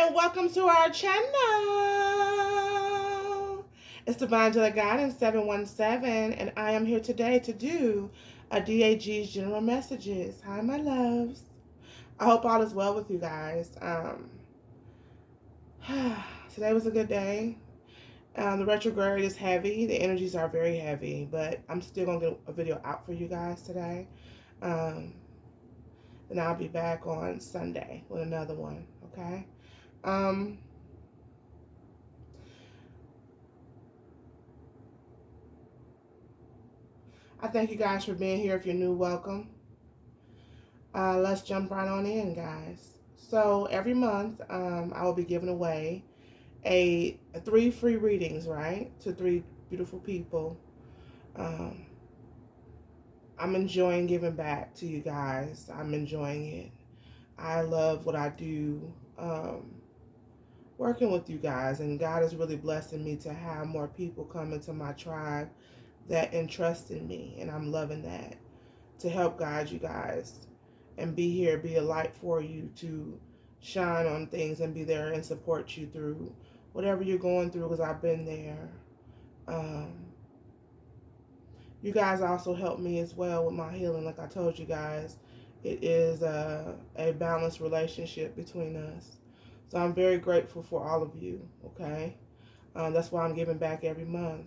and welcome to our channel. It's Divine Angelic Guidance 717, and I am here today to do a DAG's General Messages. Hi, my loves. I hope all is well with you guys. Today was a good day. The retrograde is heavy. The energies are very heavy, but I'm still going to get a video out for you guys today. And I'll be back on Sunday with another one, okay? I thank you guys for being here. If you're new, welcome. Let's jump right on in, guys. So every month, I will be giving away three free readings, right, to three beautiful people. I'm enjoying giving back to you guys. I'm enjoying it. I love what I do, working with you guys, and God is really blessing me to have more people come into my tribe that entrust in me, and I'm loving that, to help guide you guys and be here, be a light for you, to shine on things and be there and support you through whatever you're going through, because I've been there. You guys also help me as well with my healing. Like I told you guys, it is a balanced relationship between us. So I'm very grateful for all of you, okay? That's why I'm giving back every month.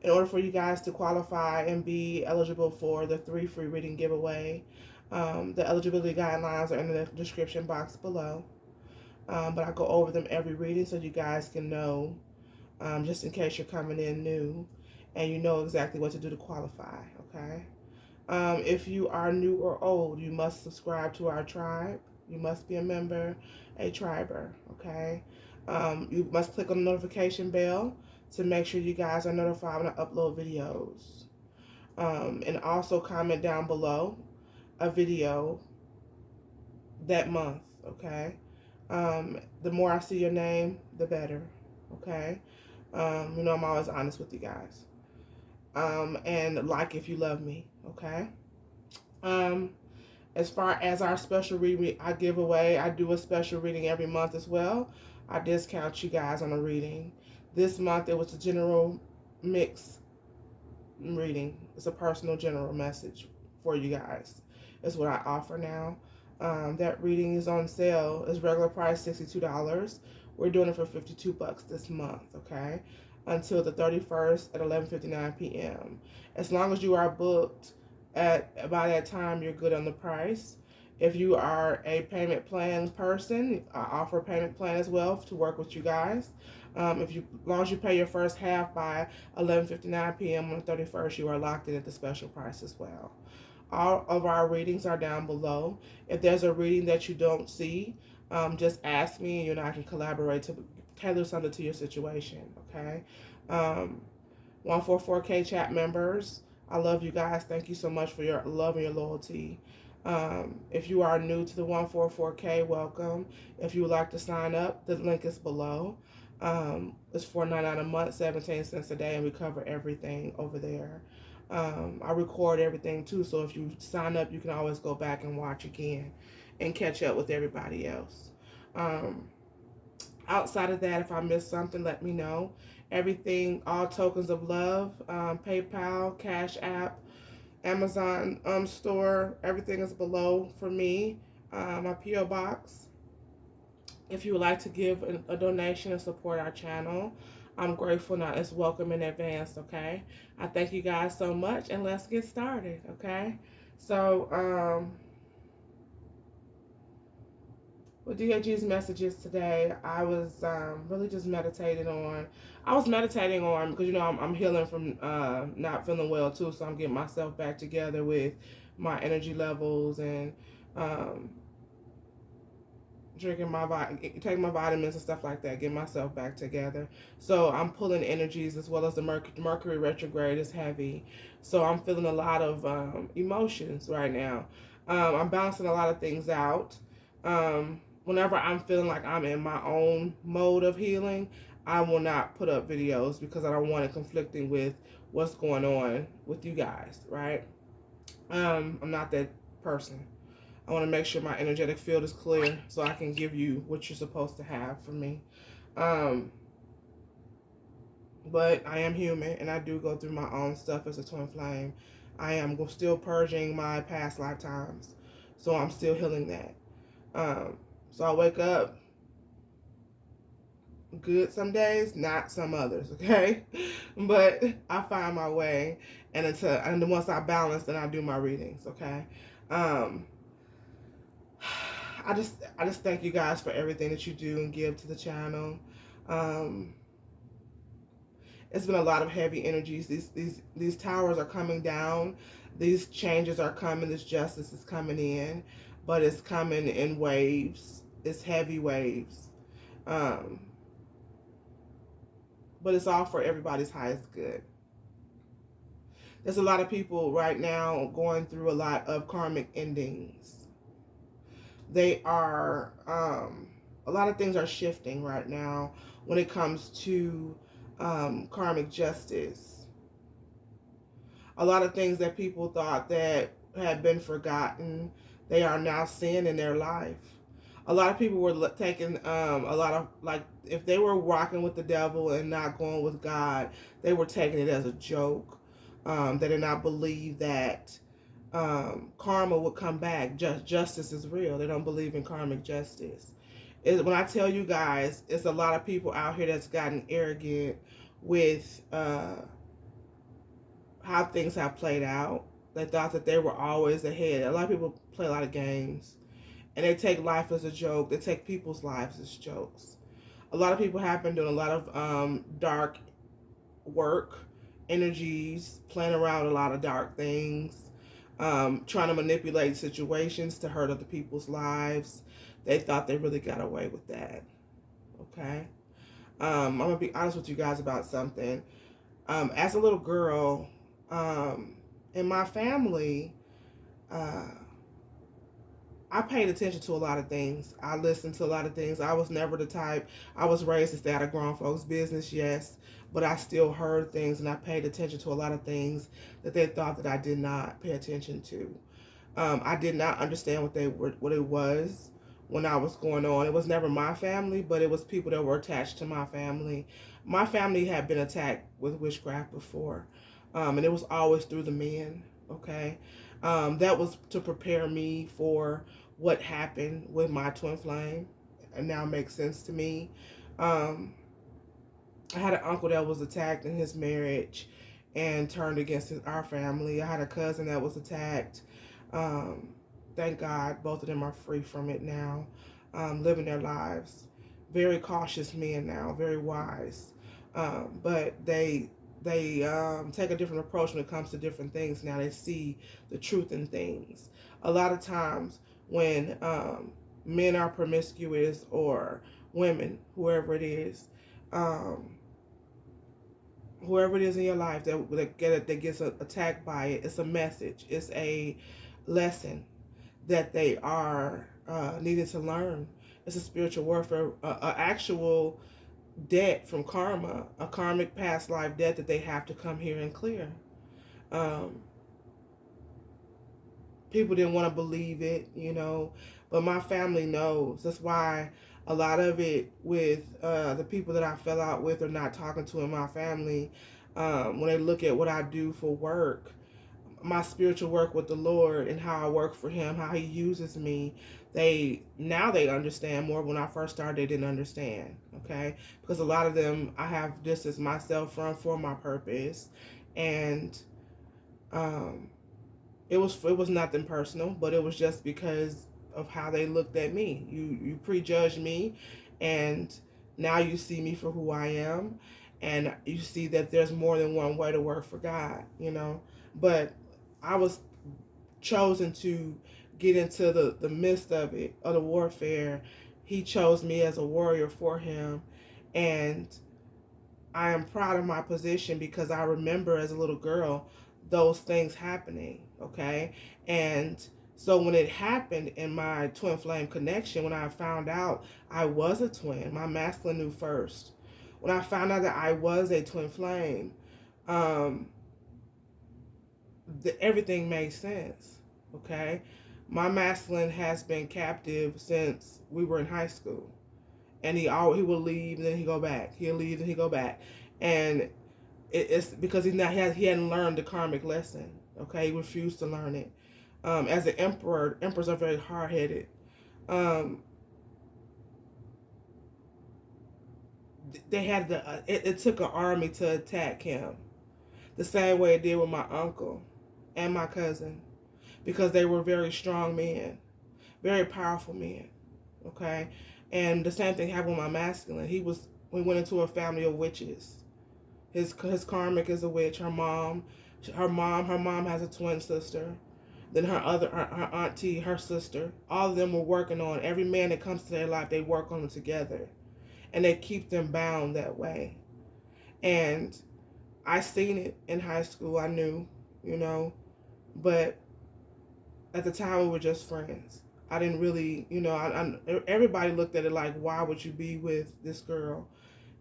In order for you guys to qualify and be eligible for the 3 free reading giveaway, the eligibility guidelines are in the description box below. But I go over them every reading so you guys can know, just in case you're coming in new, and you know exactly what to do to qualify, okay? If you are new or old, you must subscribe to our tribe. You must be a member, a triber, okay? You must click on the notification bell to make sure you guys are notified when I upload videos. And also comment down below a video that month, okay? The more I see your name, the better, okay? You know I'm always honest with you guys. And like if you love me, okay? As far as our special reading I give away, I do a special reading every month as well. I discount you guys on a reading. This month it was a general mix reading. It's a personal general message for you guys. It's what I offer now. That reading is on sale. It's regular price $62. We're doing it for $52 this month, okay? Until the 31st at 11:59 p.m. As long as you are booked by that time, you're good on the price. If you are a payment plan person, I offer a payment plan as well to work with you guys. As long as you pay your first half by 11:59 p.m. on the 31st, you are locked in at the special price as well. All of our readings are down below. If there's a reading that you don't see, just ask me and you and I can collaborate to tailor something to your situation, okay? 144K chat members, I love you guys. Thank you so much for your love and your loyalty. If you are new to the 144K, welcome. If you would like to sign up, the link is below. It's $4.99 a month, 17 cents a day, and we cover everything over there. I record everything too, so if you sign up, you can always go back and watch again and catch up with everybody else. Outside of that, if I missed something, let me know. Everything, all tokens of love, PayPal, Cash App, Amazon store, everything is below for me. My P.O. box. If you would like to give a donation and support our channel, I'm grateful. Now it's welcome in advance, okay? I thank you guys so much, and let's get started, okay? So, with DAG's messages today, I was really just meditating on, because, you know, I'm healing from not feeling well, too, so I'm getting myself back together with my energy levels and taking my vitamins and stuff like that, getting myself back together. So I'm pulling energies, as well as the Mercury retrograde is heavy. So I'm feeling a lot of emotions right now. I'm balancing a lot of things out. Whenever I'm feeling like I'm in my own mode of healing, I will not put up videos because I don't want it conflicting with what's going on with you guys, right? I'm not that person. I want to make sure my energetic field is clear so I can give you what you're supposed to have from me. But I am human, and I do go through my own stuff as a twin flame. I am still purging my past lifetimes, so I'm still healing that. So I wake up good some days, not some others, okay? But I find my way, and once I balance, then I do my readings, okay? I just thank you guys for everything that you do and give to the channel. It's been a lot of heavy energies. These towers are coming down. These changes are coming. This justice is coming in, but it's coming in waves. It's heavy waves. But it's all for everybody's highest good. There's a lot of people right now going through a lot of karmic endings. They are, a lot of things are shifting right now when it comes to karmic justice. A lot of things that people thought that had been forgotten, they are now seeing in their life. A lot of people were taking a lot of, like, if they were rocking with the devil and not going with God, they were taking it as a joke. They did not believe that karma would come back. Justice is real. They don't believe in karmic justice. When I tell you guys, it's a lot of people out here that's gotten arrogant with how things have played out. They thought that they were always ahead. A lot of people play a lot of games, and they take life as a joke. They take people's lives as jokes. A lot of people have been doing a lot of dark work, energies, playing around with a lot of dark things, trying to manipulate situations to hurt other people's lives. They thought they really got away with that. Okay? I'm going to be honest with you guys about something. As a little girl, in my family, I paid attention to a lot of things. I listened to a lot of things. I was never the type. I was raised to stay out of grown folks' business, yes, but I still heard things, and I paid attention to a lot of things that they thought that I did not pay attention to. I did not understand what it was when I was going on. It was never my family, but it was people that were attached to my family. My family had been attacked with witchcraft before, and it was always through the men, okay? That was to prepare me for what happened with my twin flame, and now makes sense to me. I had an uncle that was attacked in his marriage and turned against our family. I had a cousin that was attacked. Thank God both of them are free from it now, living their lives. Very cautious men now, very wise. But they take a different approach when it comes to different things. Now they see the truth in things. A lot of times when men are promiscuous, or women, whoever it is in your life that gets attacked by it, it's a message. It's a lesson that they are needing to learn. It's a spiritual warfare, actual debt from karma, a karmic past life debt that they have to come here and clear. People didn't want to believe it, but my family knows. That's why a lot of it with the people that I fell out with or not talking to in my family, when they look at what I do for work, my spiritual work with the Lord and how I work for Him, how He uses me, they understand more. When I first started, they didn't understand, okay? Because a lot of them, I have distanced myself from for my purpose, and it was nothing personal, but it was just because of how they looked at me. You prejudged me, and now you see me for who I am, and you see that there's more than one way to work for God, But I was chosen to get into the midst of it, of the warfare. He chose me as a warrior for Him, and I am proud of my position because I remember as a little girl those things happening, okay? And so when it happened in my twin flame connection, when I found out I was a twin, my masculine knew first. When I found out that I was a twin flame, everything made sense, okay? My masculine has been captive since we were in high school, and he will leave and then he go back. He'll leave and he go back, and it's because he hadn't learned the karmic lesson. Okay, he refused to learn it. As an emperor, emperors are very hard headed. Um, they had it took an army to attack him, the same way it did with my uncle and my cousin, because they were very strong men, very powerful men. Okay, and the same thing happened with my masculine. We went into a family of witches. His karmic is a witch. Her mom has a twin sister. Then her auntie, her sister. All of them were working on every man that comes to their life. They work on them together, and they keep them bound that way. And I seen it in high school. I knew, but at the time we were just friends. I didn't really, everybody looked at it like, why would you be with this girl?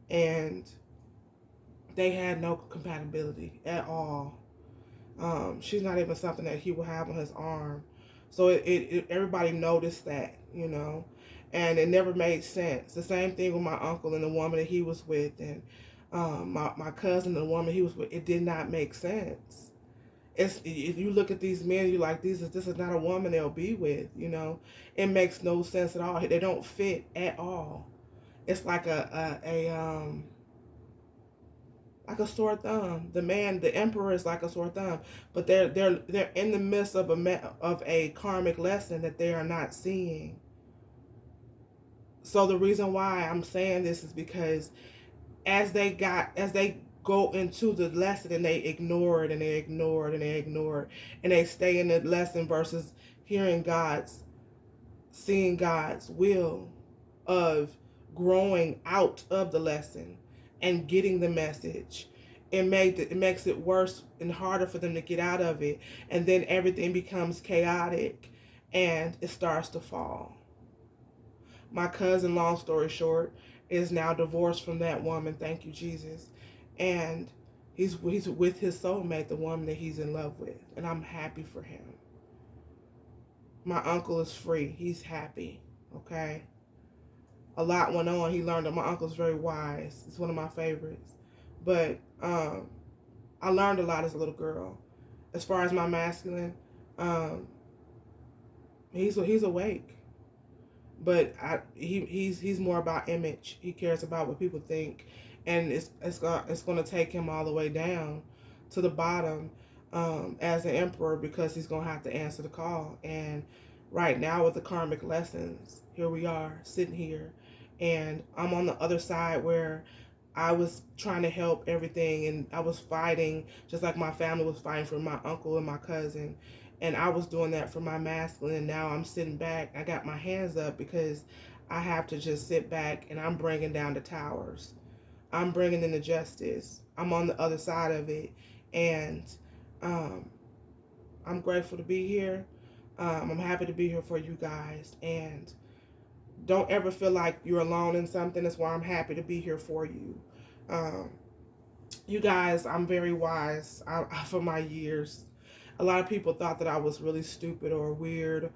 And they had no compatibility at all. She's not even something that he will have on his arm. So everybody noticed that, and it never made sense. The same thing with my uncle and the woman that he was with, and my cousin and the woman he was with. It did not make sense. If you look at these men, you're like, this is not a woman they'll be with. It makes no sense at all. They don't fit at all. It's like like a sore thumb. The emperor is like a sore thumb, but they're in the midst of a karmic lesson that they are not seeing. So the reason why I'm saying this is because as they go into the lesson and they ignore it and they ignore it and they ignore it and they stay in the lesson versus seeing God's will of growing out of the lesson and getting the message. It makes it worse and harder for them to get out of it, and then everything becomes chaotic and it starts to fall. My cousin, long story short, is now divorced from that woman, thank you Jesus, and he's with his soulmate, the woman that he's in love with, and I'm happy for him. My uncle is free, he's happy. Okay, a lot went on. He learned that my uncle's very wise. It's one of my favorites. But I learned a lot as a little girl. As far as my masculine, he's awake. But he's more about image. He cares about what people think, and it's going to take him all the way down to the bottom as an emperor, because he's going to have to answer the call. And right now with the karmic lessons, here we are sitting here, and I'm on the other side where I was trying to help everything, and I was fighting just like my family was fighting for my uncle and my cousin, and I was doing that for my masculine. And now I'm sitting back, I got my hands up because I have to just sit back, and I'm bringing down the towers. I'm bringing in the justice. I'm on the other side of it, and I'm grateful to be here. I'm happy to be here for you guys, and don't ever feel like you're alone in something. That's why I'm happy to be here for you. You guys, I'm very wise for my years. A lot of people thought that I was really stupid or weird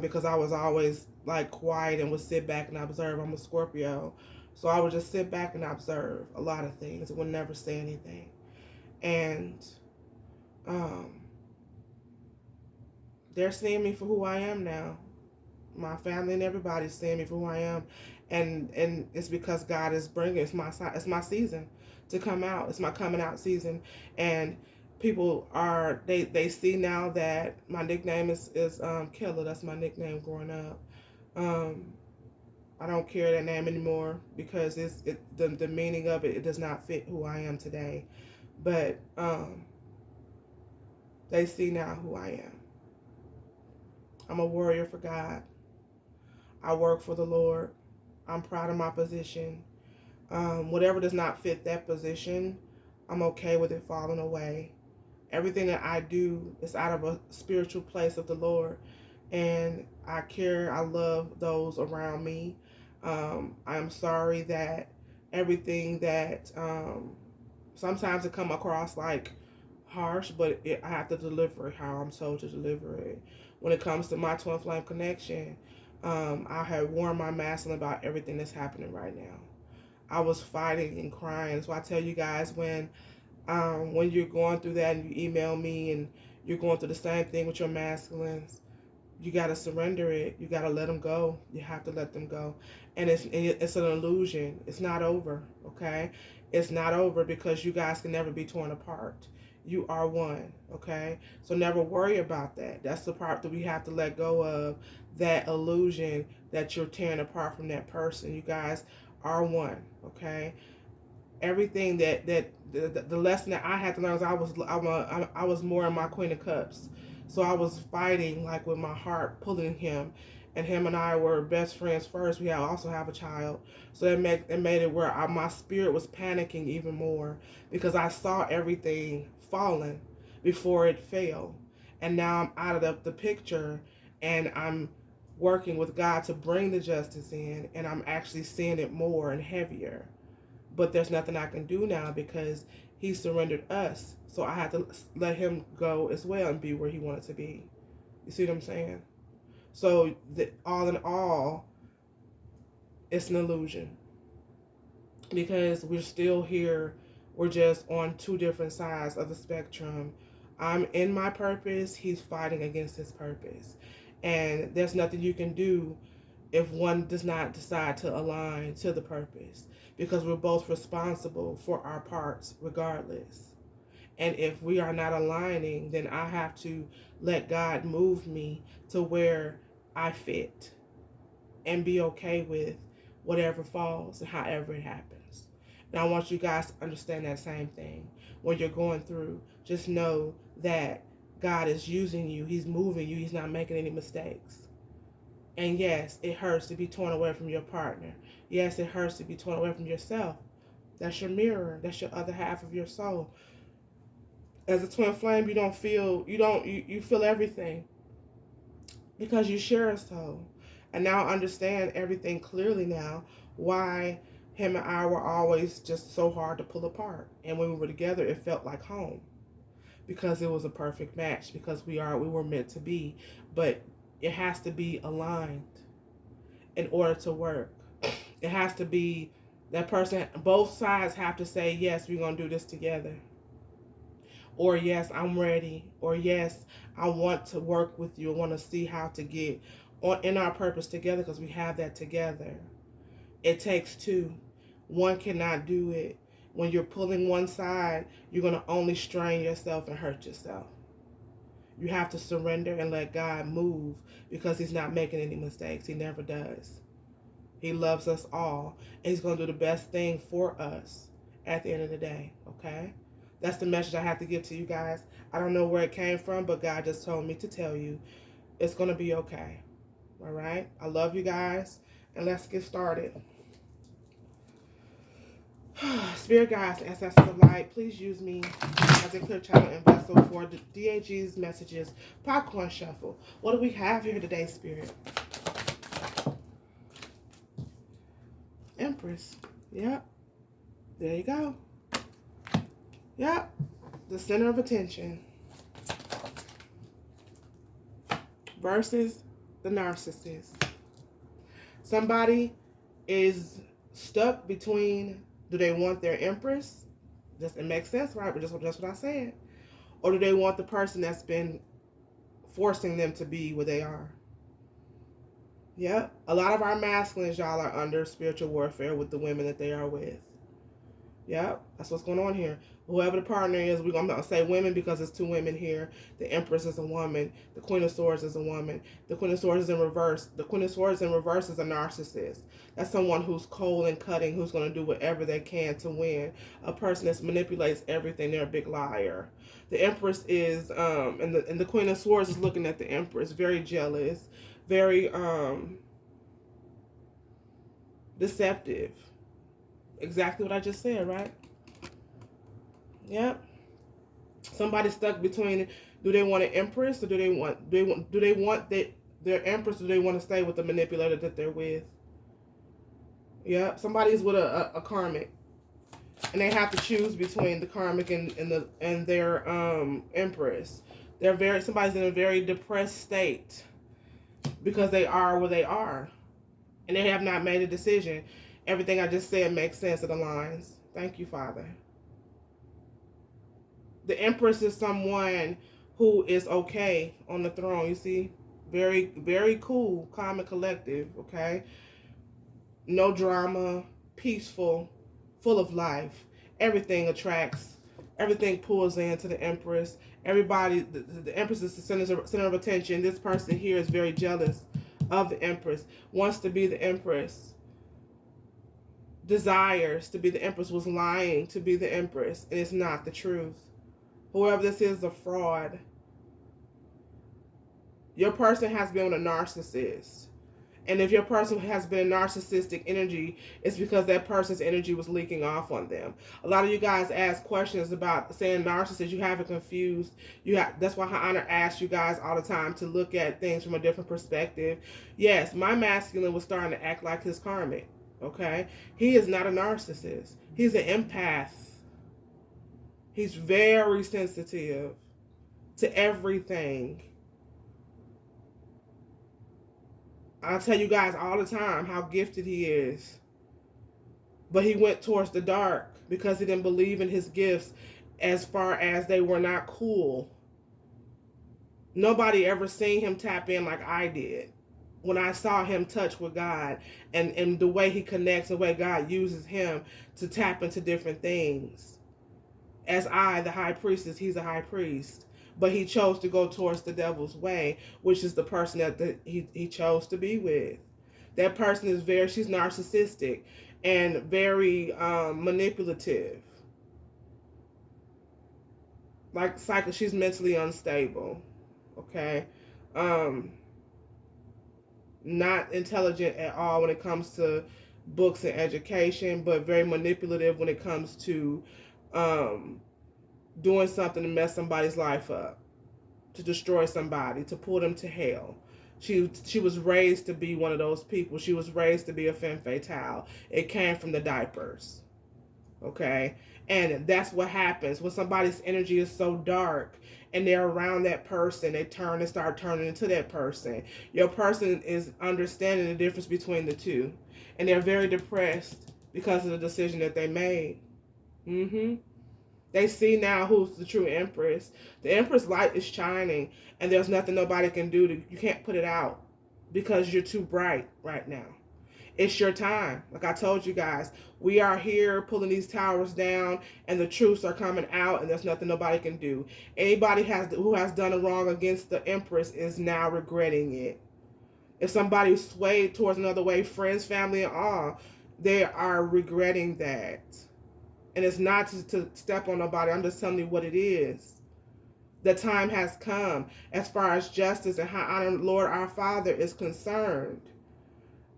because I was always like quiet and would sit back and observe. I'm a Scorpio, so I would just sit back and observe a lot of things and would never say anything. And they're seeing me for who I am now. My family and everybody's seeing me for who I am, and it's because God is bringing. It's my season to come out. It's my coming out season, and people are they see now that my nickname is Killer. That's my nickname growing up. I don't carry that name anymore because the meaning of it does not fit who I am today, but they see now who I am. I'm a warrior for God. I work for the Lord. I'm proud of my position. Whatever does not fit that position, I'm okay with it falling away. Everything that I do is out of a spiritual place of the Lord, and I love those around me. I'm sorry that everything that sometimes it come across like harsh, but I have to deliver it how I'm told to deliver it. When it comes to my twin flame connection, I had warned my masculine about everything that's happening right now. I was fighting and crying. So I tell you guys, when you're going through that and you email me and you're going through the same thing with your masculines, you got to surrender it. You got to let them go. You have to let them go. And it's an illusion. It's not over, okay? It's not over because you guys can never be torn apart. You are one, okay? So never worry about that. That's the part that we have to let go of, that illusion that you're tearing apart from that person. You guys are one, okay? Everything that the lesson that I had to learn is I was more in my Queen of Cups. So I was fighting like with my heart, pulling him, and him and I were best friends first. We also have a child, so it made it where my spirit was panicking even more because I saw everything falling before it fell, and now I'm out of the picture, and I'm working with God to bring the justice in, and I'm actually seeing it more and heavier. But there's nothing I can do now because he surrendered us. So I had to let him go as well and be where he wanted to be. You see what I'm saying? So all in all, it's an illusion. Because we're still here. We're just on two different sides of the spectrum. I'm in my purpose. He's fighting against his purpose. And there's nothing you can do if one does not decide to align to the purpose, because we're both responsible for our parts regardless. And if we are not aligning, then I have to let God move me to where I fit and be okay with whatever falls and however it happens. And I want you guys to understand that same thing. When you're going through, just know that God is using you. He's moving you. He's not making any mistakes. And yes, it hurts to be torn away from your partner. Yes, it hurts to be torn away from yourself. That's your mirror. That's your other half of your soul. As a twin flame, you feel everything because you share a soul. And now I understand everything clearly now, why him and I were always just so hard to pull apart. And when we were together, it felt like home because it was a perfect match, because we were meant to be. But it has to be aligned in order to work. It has to be that person, both sides have to say, yes, we're going to do this together. Or yes, I'm ready. Or yes, I want to work with you. I want to see how to get in our purpose together, because we have that together. It takes two. One cannot do it. When you're pulling one side, you're going to only strain yourself and hurt yourself. You have to surrender and let God move, because he's not making any mistakes. He never does. He loves us all, and he's going to do the best thing for us at the end of the day, okay? That's the message I have to give to you guys. I don't know where it came from, but God just told me to tell you it's going to be okay, all right? I love you guys, and let's get started. Spirit guides, ancestors of light, please use me as a clear channel and vessel for the DAG's messages, popcorn shuffle. What do we have here today, Spirit? Empress. Yep. There you go. Yep. The center of attention. Versus the narcissist. Somebody is stuck between, do they want their empress? It makes sense, right? But just what I said. Or do they want the person that's been forcing them to be where they are? Yep. A lot of our masculines, y'all, are under spiritual warfare with the women that they are with. Yep. That's what's going on here. Whoever the partner is, I'm not going to say women because it's two women here. The Empress is a woman. The Queen of Swords is a woman. The Queen of Swords is in reverse. The Queen of Swords in reverse is a narcissist. That's someone who's cold and cutting, who's going to do whatever they can to win. A person that manipulates everything. They're a big liar. The Empress is, and the Queen of Swords is looking at the Empress, very jealous, very deceptive. Exactly what I just said, right? Yep. Somebody stuck between, do they want an empress, or do they want their empress, or do they want to stay with the manipulator that they're with? Yep. Somebody's with a karmic. And they have to choose between the karmic and their empress. Somebody's in a very depressed state because they are where they are. And they have not made a decision. Everything I just said makes sense. It aligns. Thank you, Father. The Empress is someone who is okay on the throne. You see? Very, very cool, calm and collective, okay? No drama, peaceful, full of life. Everything pulls into the Empress. Everybody, the Empress is the center of attention. This person here is very jealous of the Empress, wants to be the Empress, desires to be the Empress, was lying to be the Empress, and it's not the truth. Whoever this is a fraud. Your person has been with a narcissist. And if your person has been a narcissistic energy, it's because that person's energy was leaking off on them. A lot of you guys ask questions about saying narcissist. You have it confused. That's why Honor asks you guys all the time to look at things from a different perspective. Yes, my masculine was starting to act like his karmic. Okay? He is not a narcissist. He's an empath. He's very sensitive to everything. I tell you guys all the time how gifted he is. But he went towards the dark because he didn't believe in his gifts as far as they were not cool. Nobody ever seen him tap in like I did. When I saw him touch with God and the way he connects, the way God uses him to tap into different things. As the high priestess, he's a high priest. But he chose to go towards the devil's way, which is the person that he chose to be with. That person is she's narcissistic and very manipulative. Like she's mentally unstable. Okay? Not intelligent at all when it comes to books and education, but very manipulative when it comes to doing something to mess somebody's life up, to destroy somebody, to pull them to hell. She was raised to be one of those people. She was raised to be a femme fatale. It came from the diapers. Okay? And that's what happens when somebody's energy is so dark and they're around that person, they turn and start turning into that person. Your person is understanding the difference between the two. And they're very depressed because of the decision that they made. They see now who's the true Empress. The Empress light is shining, and there's nothing nobody can do. You can't put it out because you're too bright right now. It's your time. Like I told you guys, we are here pulling these towers down, and the truths are coming out, and there's nothing nobody can do. Anybody who has done a wrong against the Empress is now regretting it. If somebody swayed towards another way, friends, family, and all, they are regretting that. And it's not to step on nobody. I'm just telling you what it is. The time has come as far as justice and how honor Lord our Father is concerned.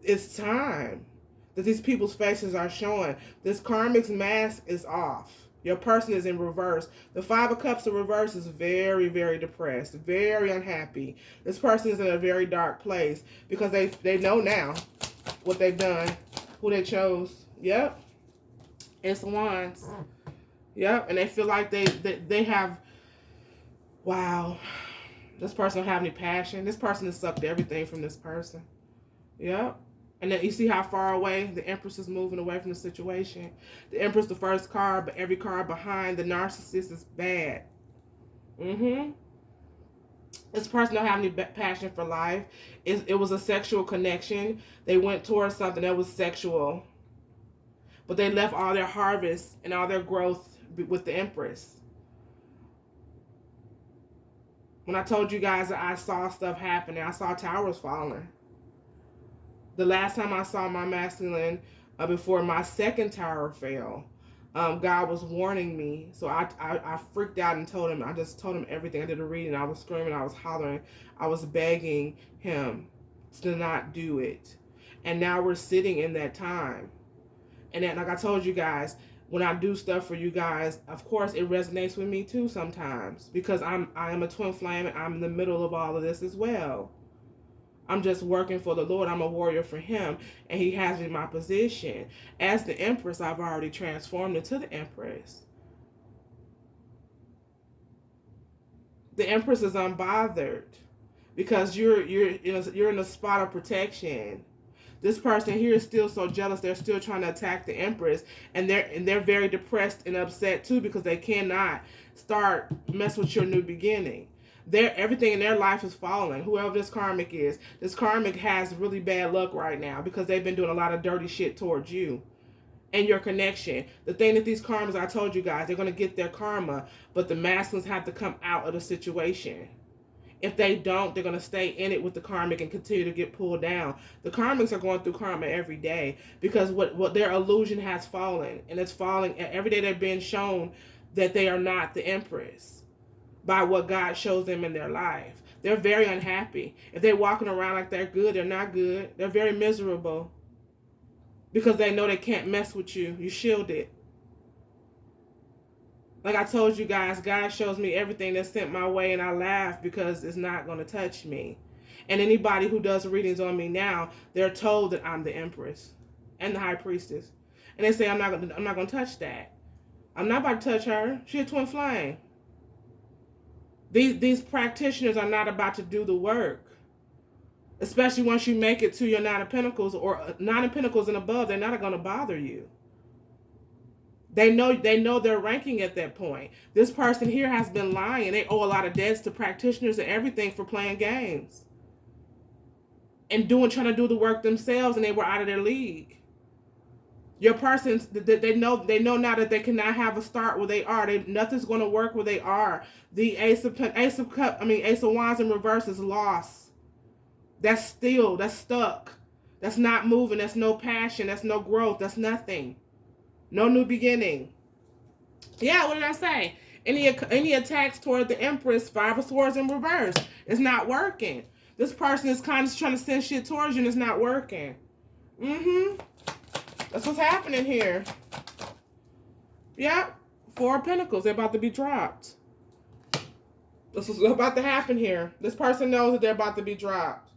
It's time that these people's faces are showing. This karmic's mask is off. Your person is in reverse. The Five of Cups in reverse is very, very depressed, very unhappy. This person is in a very dark place because they know now what they've done, who they chose. Yep. It's Wands. Yep. And they feel like they have, wow, this person don't have any passion. This person has sucked everything from this person. Yep. And then you see how far away the Empress is moving away from the situation. The Empress, the first card, but every card behind the narcissist is bad. This person don't have any passion for life. It was a sexual connection. They went towards something that was sexual. But they left all their harvest and all their growth with the Empress. When I told you guys that I saw stuff happening, I saw towers falling. The last time I saw my masculine, before my second tower fell, God was warning me. So I freaked out and told him, I just told him everything. I did a reading. I was screaming. I was hollering. I was begging him to not do it. And now we're sitting in that time. And then, like I told you guys, when I do stuff for you guys, of course, it resonates with me too sometimes. Because I am a twin flame and I'm in the middle of all of this as well. I'm just working for the Lord. I'm a warrior for him, and he has me in my position. As the Empress, I've already transformed into the Empress. The Empress is unbothered because you're in a spot of protection. This person here is still so jealous. They're still trying to attack the Empress, and they're very depressed and upset too because they cannot start mess with your new beginning. Everything in their life is falling. Whoever this karmic is, this karmic has really bad luck right now because they've been doing a lot of dirty shit towards you and your connection. The thing that these karmas, I told you guys, they're going to get their karma, but the masculines have to come out of the situation. If they don't, they're going to stay in it with the karmic and continue to get pulled down. The karmics are going through karma every day because what their illusion has fallen, and it's falling every day. They're being shown that they are not the Empress by what God shows them in their life. They're very unhappy. If they're walking around like they're good, they're not good. They're very miserable because they know they can't mess with you. You shield it. Like I told you guys, God shows me everything that's sent my way, and I laugh because it's not going to touch me. And anybody who does readings on me now, they're told that I'm the Empress and the High Priestess, and they say I'm not going to touch that. I'm not about to touch her. She's a twin flame. These practitioners are not about to do the work, especially once you make it to your Nine of Pentacles or Nine of Pentacles and above. They're not going to bother you. They know their ranking at that point. This person here has been lying. They owe a lot of debts to practitioners and everything for playing games and trying to do the work themselves, and they were out of their league. Your persons, they know now that they cannot have a start where they are. Nothing's going to work where they are. The Ace of Wands in reverse is lost. That's stuck. That's not moving. That's no passion. That's no growth. That's nothing. No new beginning. Yeah, what did I say? Any attacks toward the Empress, Five of Swords in reverse. It's not working. This person is kind of trying to send shit towards you, and it's not working. That's what's happening here. Yep. Four of Pentacles. They're about to be dropped. This is about to happen here. This person knows that they're about to be dropped.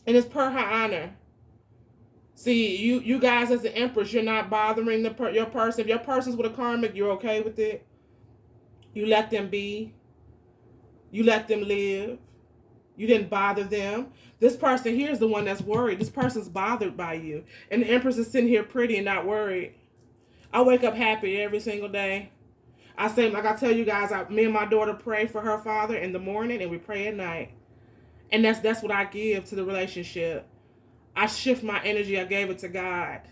And it's per her honor. See, you guys as the Empress, you're not bothering your person. If your person's with a karmic, you're okay with it. You let them be. You let them live. You didn't bother them. This person here is the one that's worried. This person's bothered by you. And the Empress is sitting here pretty and not worried. I wake up happy every single day. I say, like I tell you guys, me and my daughter pray for her father in the morning and we pray at night. And that's what I give to the relationship. I shift my energy. I gave it to God.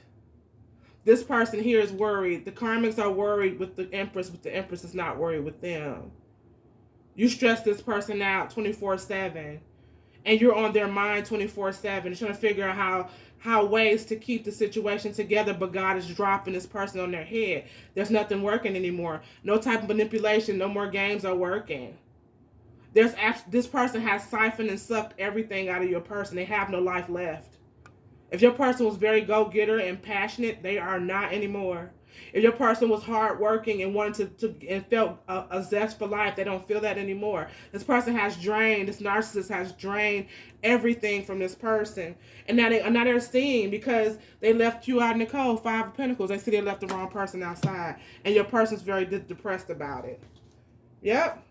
This person here is worried. The karmics are worried with the Empress, but the Empress is not worried with them. You stress this person out 24/7. And you're on their mind 24/7. Trying to figure out how ways to keep the situation together, but God is dropping this person on their head. There's nothing working anymore. No type of manipulation. No more games are working. This person has siphoned and sucked everything out of your person. They have no life left. If your person was very go-getter and passionate, they are not anymore. If your person was hardworking and wanted and felt a zest for life, they don't feel that anymore. This person has drained, this narcissist has drained everything from this person. And now they're seeing because they left you out in the cold, Five of Pentacles. They see they left the wrong person outside. And your person's very depressed about it. Yep.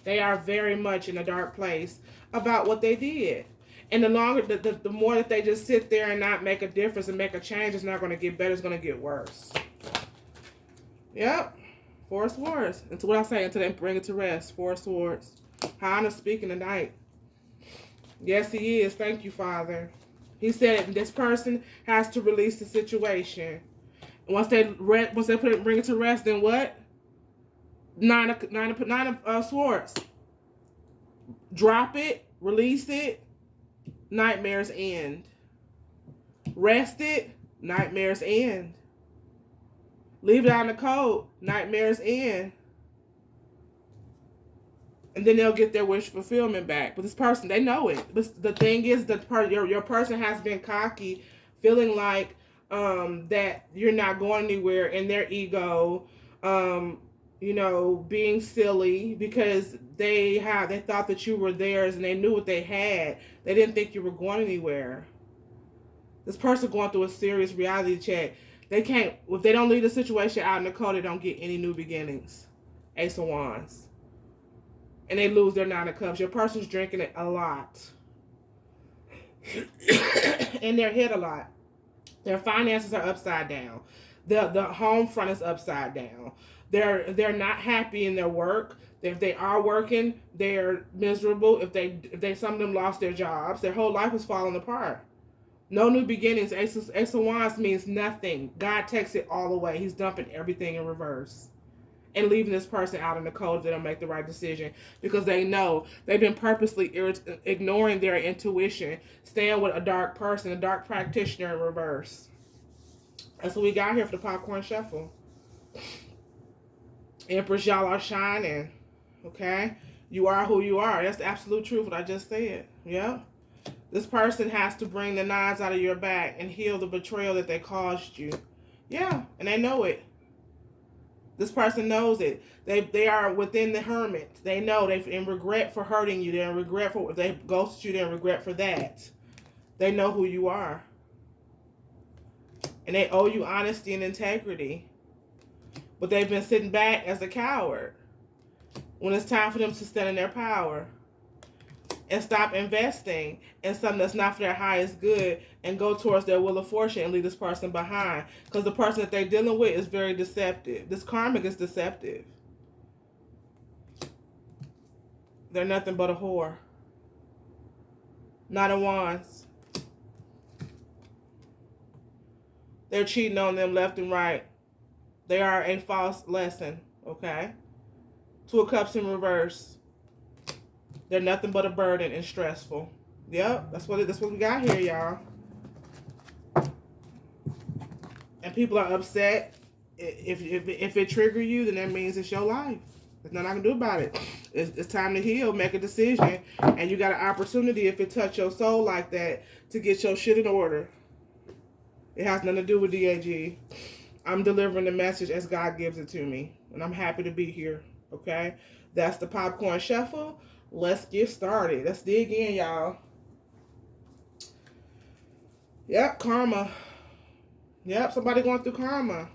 They are very much in a dark place about what they did. And the longer, the more that they just sit there and not make a difference and make a change, it's not going to get better. It's going to get worse. Yep. Four of Swords. That's what I say until they bring it to rest. Four of Swords. Hana speaking tonight. Yes, he is. Thank you, Father. He said this person has to release the situation. Once they bring it to rest, then what? Nine of Swords. Drop it. Release it. Nightmares end. Rest it. Nightmares end. Leave it out in the cold. Nightmares end. And then they'll get their wish fulfillment back. But this person, they know it. But the thing is that your person has been cocky, feeling like that you're not going anywhere in their ego. you know, being silly because they thought that you were theirs and they knew what they had. They didn't think you were going anywhere. This person going through a serious reality check. They can't, if they don't leave the situation out in the cold, they don't get any new beginnings. Ace of Wands. And they lose their Nine of Cups. Your person's drinking it a lot. In their head a lot. Their finances are upside down. The home front is upside down. They're not happy in their work. If they are working, they're miserable. If they some of them lost their jobs, their whole life is falling apart. No new beginnings. Ace of Wands means nothing. God takes it all away. He's dumping everything in reverse and leaving this person out in the cold if they don't make the right decision, because they know they've been purposely ignoring their intuition, staying with a dark person, a dark practitioner in reverse. That's what we got here for the popcorn shuffle. Empress, y'all are shining. Okay? You are who you are. That's the absolute truth, what I just said. Yep. This person has to bring the knives out of your back and heal the betrayal that they caused you. Yeah, and they know it. This person knows it. They are within the hermit. They know they're in regret for hurting you. They're in regret for if they ghosted you. They're in regret for that. They know who you are. And they owe you honesty and integrity. But they've been sitting back as a coward when it's time for them to stand in their power and stop investing in something that's not for their highest good and go towards their wheel of fortune and leave this person behind. Because the person that they're dealing with is very deceptive. This karmic is deceptive. They're nothing but a whore. Nine of Wands. They're cheating on them left and right. They are a false lesson, okay? Two of Cups in reverse. They're nothing but a burden and stressful. Yep, that's what we got here, y'all. And people are upset. If it trigger you, then that means it's your life. There's nothing I can do about it. It's time to heal, make a decision, and you got an opportunity, if it touch your soul like that, to get your shit in order. It has nothing to do with DAG. I'm delivering the message as God gives it to me, and I'm happy to be here, okay? That's the popcorn shuffle. Let's get started. Let's dig in, y'all. Yep, karma. Yep, somebody going through karma.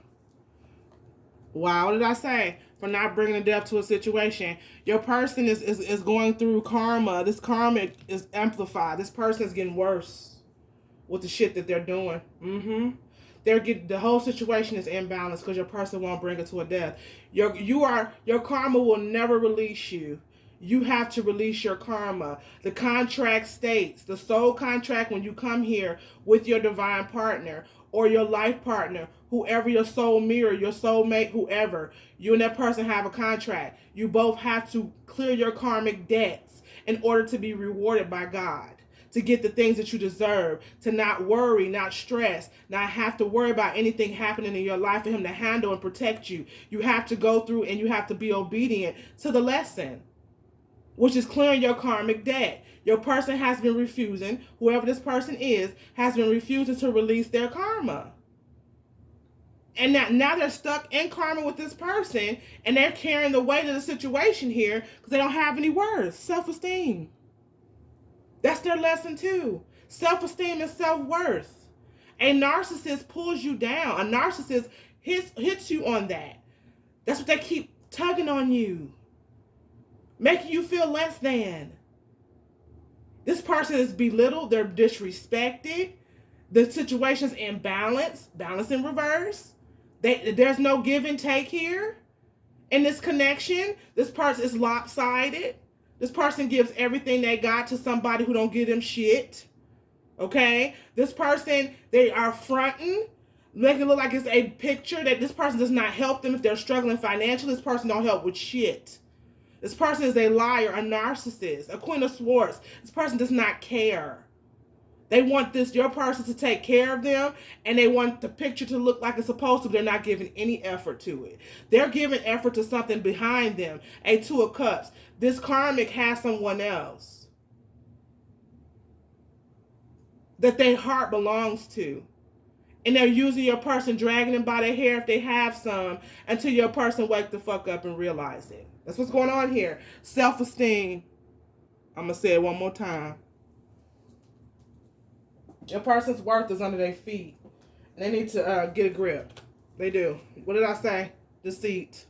Wow, what did I say? For not bringing the depth to a situation. Your person is going through karma. This karma is amplified. This person is getting worse with the shit that they're doing. The whole situation is imbalanced because your person won't bring it to a death. Your karma will never release you. You have to release your karma. The contract states, the soul contract, when you come here with your divine partner or your life partner, whoever your soul mirror, your soulmate, whoever, you and that person have a contract. You both have to clear your karmic debts in order to be rewarded by God, to get the things that you deserve, to not worry, not stress, not have to worry about anything happening in your life for him to handle and protect you. You have to go through and you have to be obedient to the lesson, which is clearing your karmic debt. Your person has been refusing, whoever this person is, has been refusing to release their karma. And now they're stuck in karma with this person, and they're carrying the weight of the situation here because they don't have any worth. Self-esteem. That's their lesson too. Self-esteem and self-worth. A narcissist pulls you down. A narcissist hits you on that. That's what they keep tugging on you, making you feel less than. This person is belittled. They're disrespected. The situation's imbalanced. Balance in reverse. There's no give and take here. In this connection, this person is lopsided. This person gives everything they got to somebody who don't give them shit. Okay? This person, they are fronting, making it look like it's a picture that this person does not help them if they're struggling financially. This person don't help with shit. This person is a liar, a narcissist, a Queen of Swords. This person does not care. They want your person to take care of them, and they want the picture to look like it's supposed to, but they're not giving any effort to it. They're giving effort to something behind them. A Two of Cups. This karmic has someone else that their heart belongs to. And they're using your person, dragging them by their hair if they have some, until your person wake the fuck up and realize it. That's what's going on here. Self-esteem. I'm going to say it one more time. Your person's worth is under their feet. And they need to get a grip. They do. What did I say? Deceit.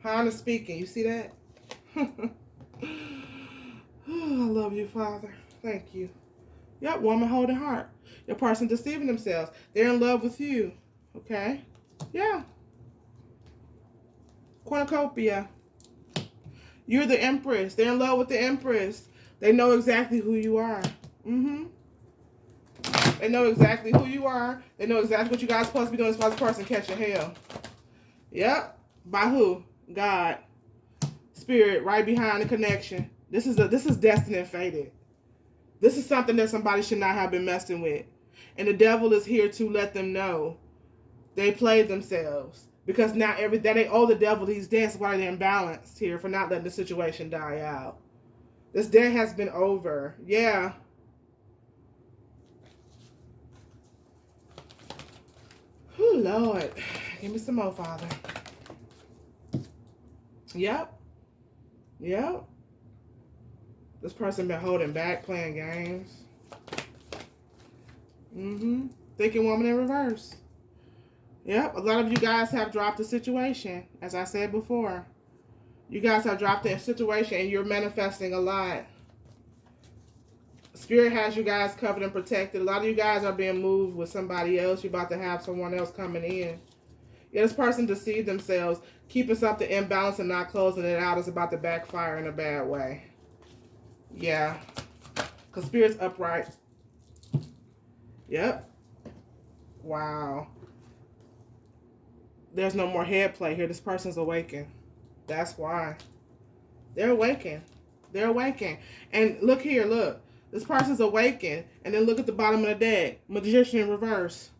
Honest speaking. You see that? Oh, I love you, Father. Thank you. Yep, woman holding heart. Your person deceiving themselves. They're in love with you. Okay? Yeah. Cornucopia. You're the Empress. They're in love with the Empress. They know exactly who you are. Mm-hmm. They know exactly who you are. They know exactly what you guys are supposed to be doing as far as person catching hell. Yep. By who? God. Spirit right behind the connection. This is destined and fated. This is something that somebody should not have been messing with. And the devil is here to let them know they played themselves. Because now they owe the devil these debts while they're imbalanced here for not letting the situation die out. This debt has been over. Yeah. Oh, Lord. Give me some more, Father. Yep. Yep. This person been holding back, playing games. Mm-hmm. Thinking woman in reverse. Yep. A lot of you guys have dropped the situation, as I said before. You guys have dropped the situation and you're manifesting a lot. Spirit has you guys covered and protected. A lot of you guys are being moved with somebody else. You're about to have someone else coming in. Yeah, this person deceived themselves. Keeping something imbalanced and not closing it out is about to backfire in a bad way. Yeah. Because Spirit's upright. Yep. Wow. There's no more head play here. This person's awakened. That's why. They're awakened. They're awakened. And look here, look. This person's awakened. And then look at the bottom of the deck. Magician in reverse.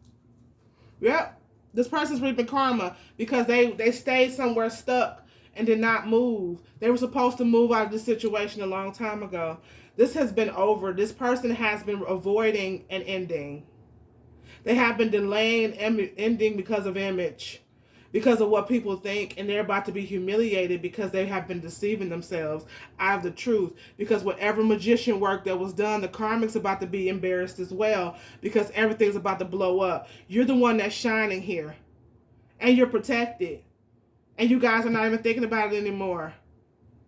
Yep. This person's reaping karma because they stayed somewhere stuck and did not move. They were supposed to move out of this situation a long time ago. This has been over. This person has been avoiding an ending. They have been delaying ending because of image, because of what people think, and they're about to be humiliated because they have been deceiving themselves out of the truth. Because whatever magician work that was done, the karmic's about to be embarrassed as well because everything's about to blow up. You're the one that's shining here, and you're protected, and you guys are not even thinking about it anymore.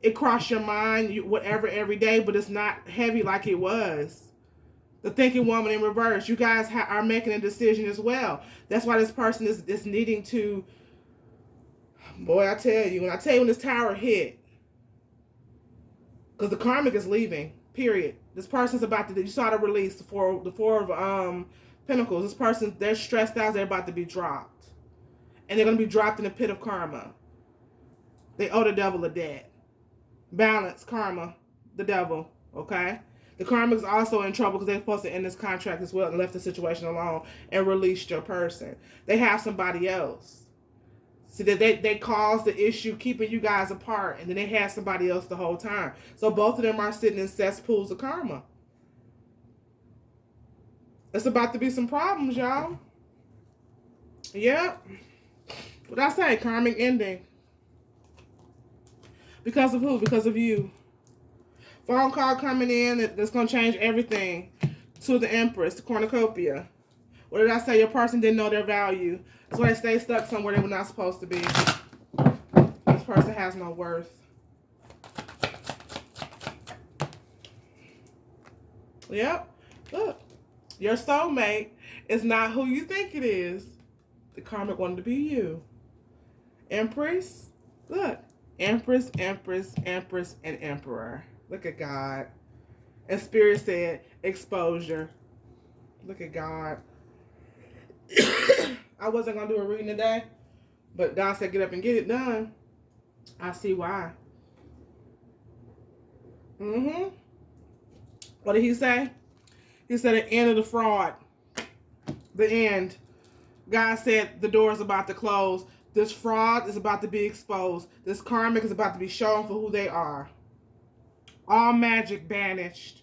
It crossed your mind, whatever, every day, but it's not heavy like it was. The thinking woman in reverse. You guys are making a decision as well. That's why this person is needing to. Boy, I tell you, when this tower hit, because the karmic is leaving. Period. This person's about to. You saw the release the four of Pentacles. This person, they're stressed out. They're about to be dropped, and they're going to be dropped in the pit of karma. They owe the devil a debt. Balance, karma, the devil. Okay. The karmic's also in trouble because they're supposed to end this contract as well and left the situation alone and released your person. They have somebody else. See, that they caused the issue keeping you guys apart, and then they had somebody else the whole time. So both of them are sitting in cesspools of karma. It's about to be some problems, y'all. Yep. What I say? Karmic ending. Because of who? Because of you. Phone call coming in that's going to change everything. To the Empress, the Cornucopia. What did I say? Your person didn't know their value. That's why they stay stuck somewhere they were not supposed to be. This person has no worth. Yep. Look. Your soulmate is not who you think it is. The karmic wanted to be you. Empress. Look. Empress, Empress, Empress, and Emperor. Look at God. And Spirit said, exposure. Look at God. I wasn't going to do a reading today, but God said get up and get it done. I see why. What did he say? He said the end of the fraud. The end. God said the door is about to close. This fraud is about to be exposed. This karmic is about to be shown for who they are. All magic banished.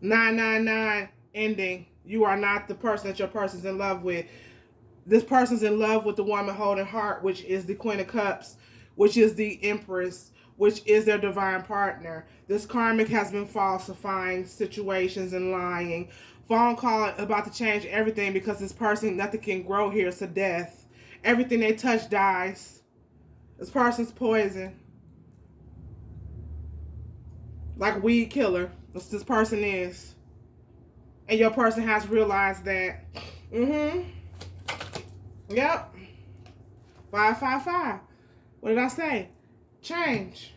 999 ending. You are not the person that your person's in love with. This person's in love with the woman holding heart, which is the Queen of Cups, which is the Empress, which is their divine partner. This karmic has been falsifying situations and lying. Phone call about to change everything because this person, nothing can grow here. It's a death. Everything they touch dies. This person's poison. Like weed killer. This person is. And your person has realized that. Yep. 555. What did I say? Change.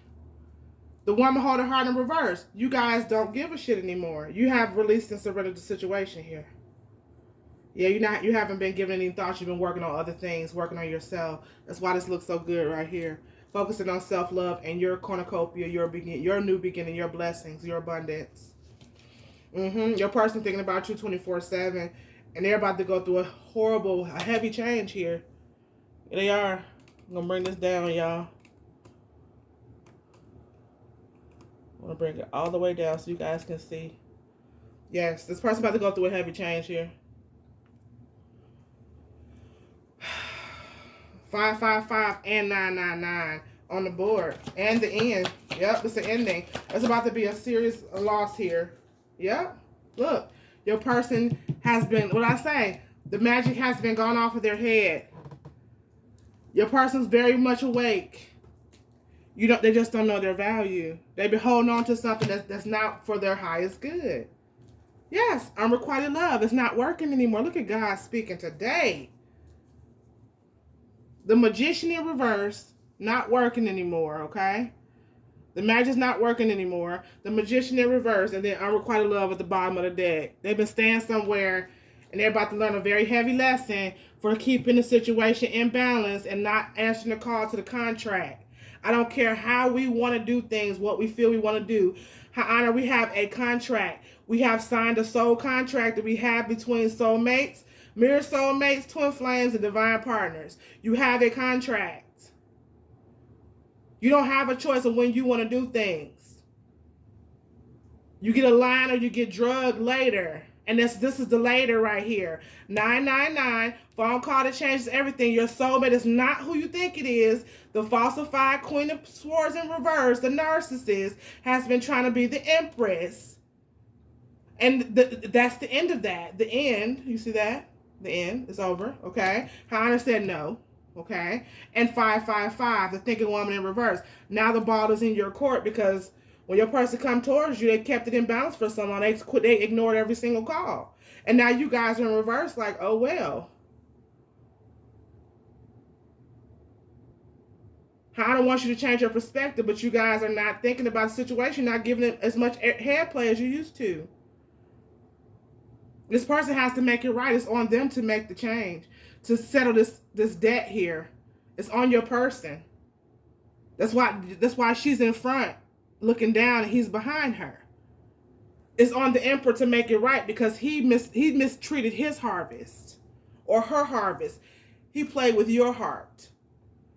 The woman holding heart in reverse. You guys don't give a shit anymore. You have released and surrendered the situation here. Yeah, you haven't been giving any thoughts. You've been working on other things, working on yourself. That's why this looks so good right here. Focusing on self-love and your cornucopia, your new beginning, your blessings, your abundance. Your person thinking about you 24/7, and they're about to go through a heavy change here. They are. I'm gonna bring this down, y'all. I'm gonna bring it all the way down so you guys can see. Yes, this person about to go through a heavy change here. 555 and 999 on the board. And the end. Yep, it's the ending. It's about to be a serious loss here. Yep. Look, your person has been, what I say, the magic has been gone off of their head. Your person's very much awake. They just don't know their value. They've been holding on to something that's not for their highest good. Yes, unrequited love. It's not working anymore. Look at God speaking today. The Magician in reverse, not working anymore, okay? The magic's not working anymore. The Magician in reverse, and then unrequited love at the bottom of the deck. They've been staying somewhere, and they're about to learn a very heavy lesson for keeping the situation in balance and not answering the call to the contract. I don't care how we want to do things, what we feel we want to do. Honor, we have a contract. We have signed a soul contract that we have between soulmates, mirror soulmates, twin flames, and divine partners. You have a contract. You don't have a choice of when you want to do things. You get a line or you get drugged later. And this is the later right here. 999, phone call that changes everything. Your soulmate is not who you think it is. The falsified Queen of Swords in reverse, the narcissist, has been trying to be the Empress. And that's the end of that. The end, you see that? The end is over, okay? Hannah said no. Okay, and 555, the thinking woman in reverse. Now the ball is in your court because when your person come towards you, they kept it in balance for so long. They ignored every single call, and now you guys are in reverse. Like, oh well. I don't want you to change your perspective, but you guys are not thinking about the situation, not giving it as much head play as you used to. This person has to make it right. It's on them to make the change, to settle this debt here. It's on your person. That's why she's in front looking down and he's behind her. It's on the Emperor to make it right because he mistreated his harvest or her harvest. He played with your heart.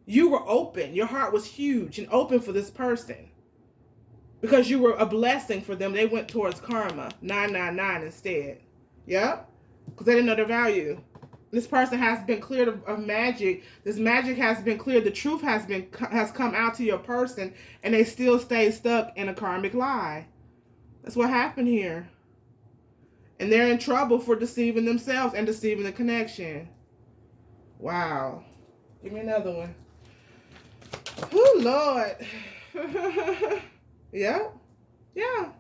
You were open. Your heart was huge and open for this person. Because you were a blessing for them. They went towards karma. 999 instead. Yep. Because they didn't know their value. This person has been cleared of magic. This magic has been cleared. The truth has come out to your person, and they still stay stuck in a karmic lie. That's what happened here. And they're in trouble for deceiving themselves and deceiving the connection. Wow. Give me another one. Oh, Lord. Yeah. Yeah.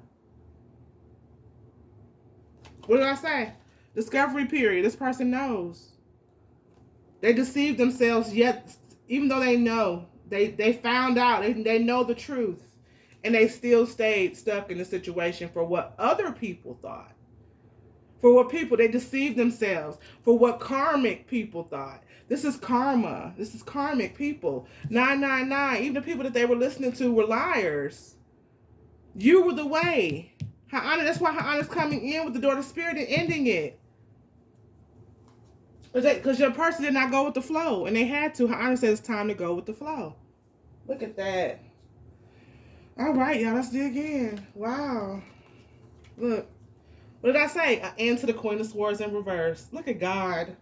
What did I say? Discovery period. This person knows. They deceived themselves, yet even though they know, they found out, they know the truth, and they still stayed stuck in the situation for what other people thought. For what people, they deceived themselves. For what karmic people thought. This is karma. This is karmic people. 999, even the people that they were listening to were liars. You were the way. That's why Ha'ana's coming in with the door of spirit and ending it. Because your person did not go with the flow, and they had to. Ha'ana said it's time to go with the flow. Look at that. All right, y'all, let's dig in. Wow. Look, What did I say? An end to the Queen of Swords in reverse. Look at God.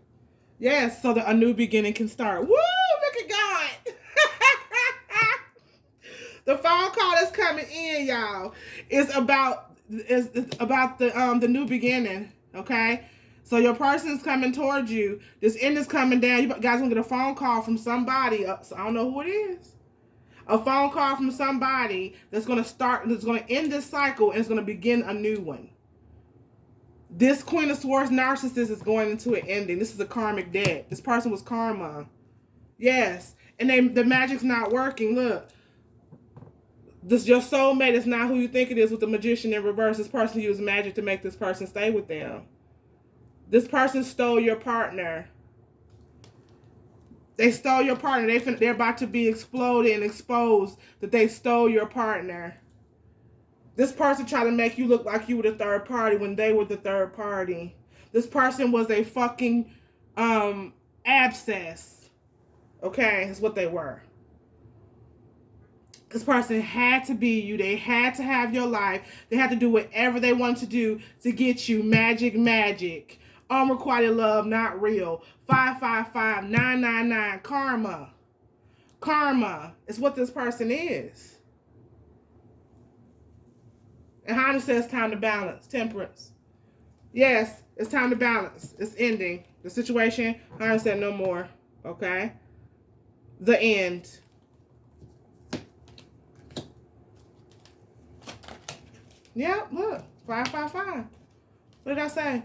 Yes, so that a new beginning can start. Woo! Look at God. The phone call that's coming in, y'all, is about the new beginning. Okay, so your person's coming towards you. This end is coming down. You guys gonna get a phone call from somebody. So I don't know who it is. A phone call from somebody that's gonna end this cycle and it's gonna begin a new one. This Queen of Swords narcissist is going into an ending. This is a karmic debt. This person was karma. Yes, and the magic's not working. Look. Your soulmate is not who you think it is with the Magician in reverse. This person used magic to make this person stay with them. This person stole your partner. They stole your partner. They're about to be exploded and exposed that they stole your partner. This person tried to make you look like you were the third party when they were the third party. This person was a fucking abscess. Okay, that's what they were. This person had to be you. They had to have your life. They had to do whatever they wanted to do to get you. Magic. Unrequited love, not real. 555-999. Karma is what this person is. And Honda says time to balance. Temperance. Yes, it's time to balance. It's ending. The situation, Honda said no more. Okay? The end. Yeah, look, 555. What did I say?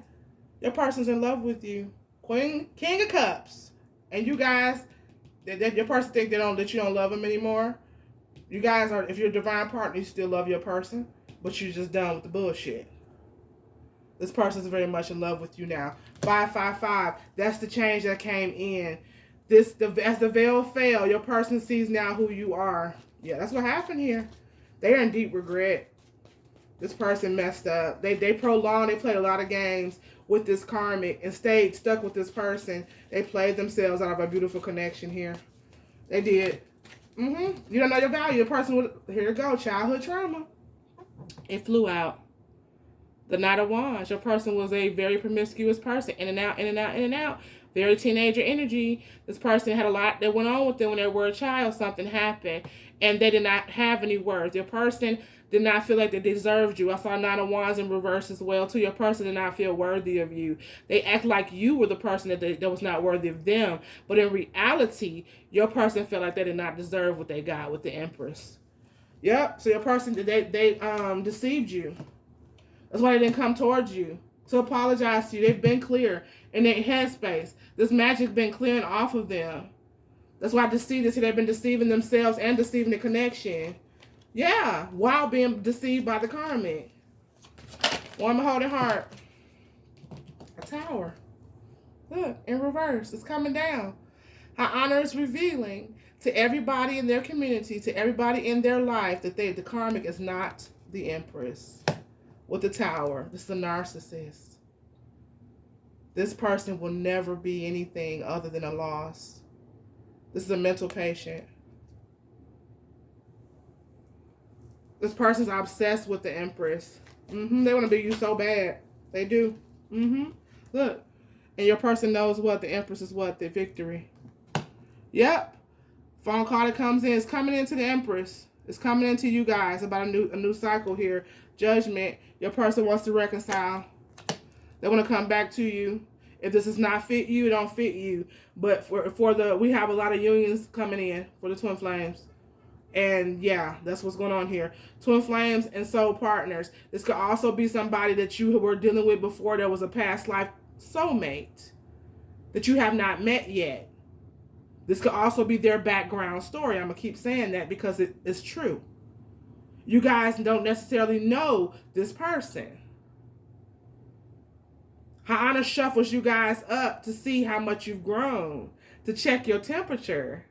Your person's in love with you. King of Cups. And you guys, your person think that you don't love them anymore. You guys are, if you're a divine partner, you still love your person, but you're just done with the bullshit. This person's very much in love with you now. 555. That's the change that came in. As the veil fell, your person sees now who you are. Yeah, that's what happened here. They're in deep regret. This person messed up. They prolonged. They played a lot of games with this karmic and stayed stuck with this person. They played themselves out of a beautiful connection here. They did. You don't know your value. The person would, here you go, childhood trauma. It flew out. The Knight of Wands. Your person was a very promiscuous person. In and out, in and out, in and out. Very teenager energy. This person had a lot that went on with them when they were a child. Something happened. And they did not have any words. Your person did not feel like they deserved you. I saw Nine of Wands in reverse as well, too. Your person did not feel worthy of you. They act like you were the person that was not worthy of them. But in reality, your person felt like they did not deserve what they got with the Empress. Yep. So your person, they deceived you. That's why they didn't come towards you to apologize to you. They've been clear in their headspace. This magic been clearing off of them. That's why they've been deceiving themselves and deceiving the connection. Yeah, while being deceived by the karmic. Woman holding heart. A Tower. Look, in reverse. It's coming down. Her honor is revealing to everybody in their community, to everybody in their life, that the karmic is not the Empress. With the Tower. This is a narcissist. This person will never be anything other than a loss. This is a mental patient. This person's obsessed with the Empress. They want to be you so bad. They do. Look. And your person knows what? The Empress is what? The victory. Yep. Phone call that comes in. It's coming into the Empress. It's coming into you guys about a new cycle here. Judgment. Your person wants to reconcile. They want to come back to you. If this does not fit you, it don't fit you. But we have a lot of unions coming in for the Twin Flames. And yeah, that's what's going on here. Twin Flames and soul partners. This could also be somebody that you were dealing with before. There was a past life soulmate that you have not met yet. This could also be their background story. I'm going to keep saying that because it's true. You guys don't necessarily know this person. Ha'ana shuffles you guys up to see how much you've grown, to check your temperature,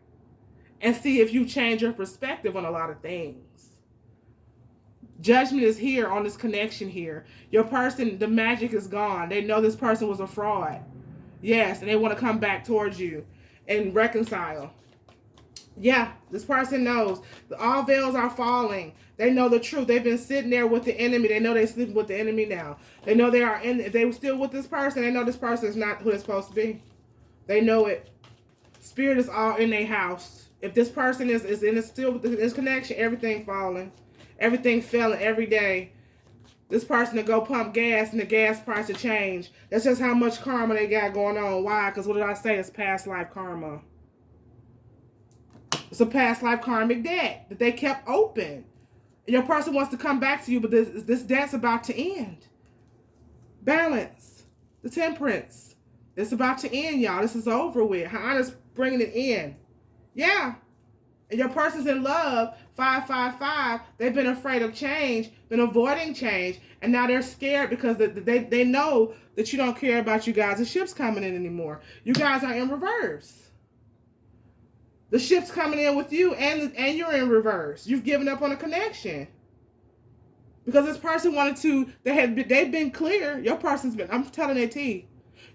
and see if you change your perspective on a lot of things. Judgment is here on this connection here. Your person, the magic is gone. They know this person was a fraud. Yes, and they want to come back towards you and reconcile. Yeah, this person knows. All veils are falling. They know the truth. They've been sitting there with the enemy. They know they're sleeping with the enemy now. They know they are in. If they were still with this person, they know this person is not who they're supposed to be. They know it. Spirit is all in their house. If this person is in still with this connection, everything falling, everything failing every day. This person to go pump gas and the gas price to change. That's just how much karma they got going on. Why? Because what did I say? It's past life karma. It's a past life karmic debt that they kept open. And your person wants to come back to you, but this debt's about to end. Balance. The temperance. It's about to end, y'all. This is over with. Hannah's bringing it in. Yeah. And your person's in love. 555. They've been afraid of change, been avoiding change, and now they're scared because they know that you don't care about you guys. The ship's coming in anymore. You guys are in reverse. The ship's coming in with you, and you're in reverse. You've given up on a connection because this person wanted to. They've been clear. Your person's been. I'm telling their tea.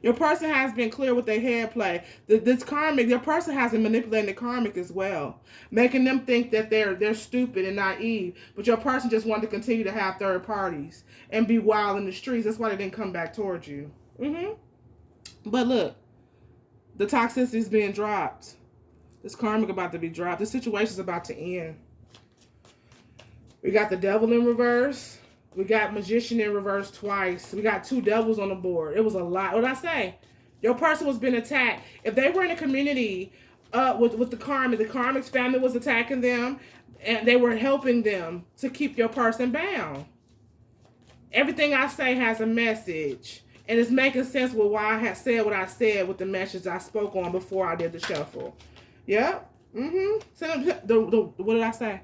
Your person has been clear with their head play. This karmic. Your person has been manipulating the karmic as well, making them think that they're stupid and naive. But your person just wanted to continue to have third parties and be wild in the streets. That's why they didn't come back towards you. But look, the toxicity is being dropped. This karmic about to be dropped. This situation's about to end. We got the devil in reverse. We got magician in reverse twice. We got two devils on the board. It was a lot. What did I say? Your person was being attacked. If they were in a community with the karmic's family was attacking them, and they were helping them to keep your person bound. Everything I say has a message. And it's making sense with why I had said what I said with the message I spoke on before I did the shuffle. Yep. What did I say?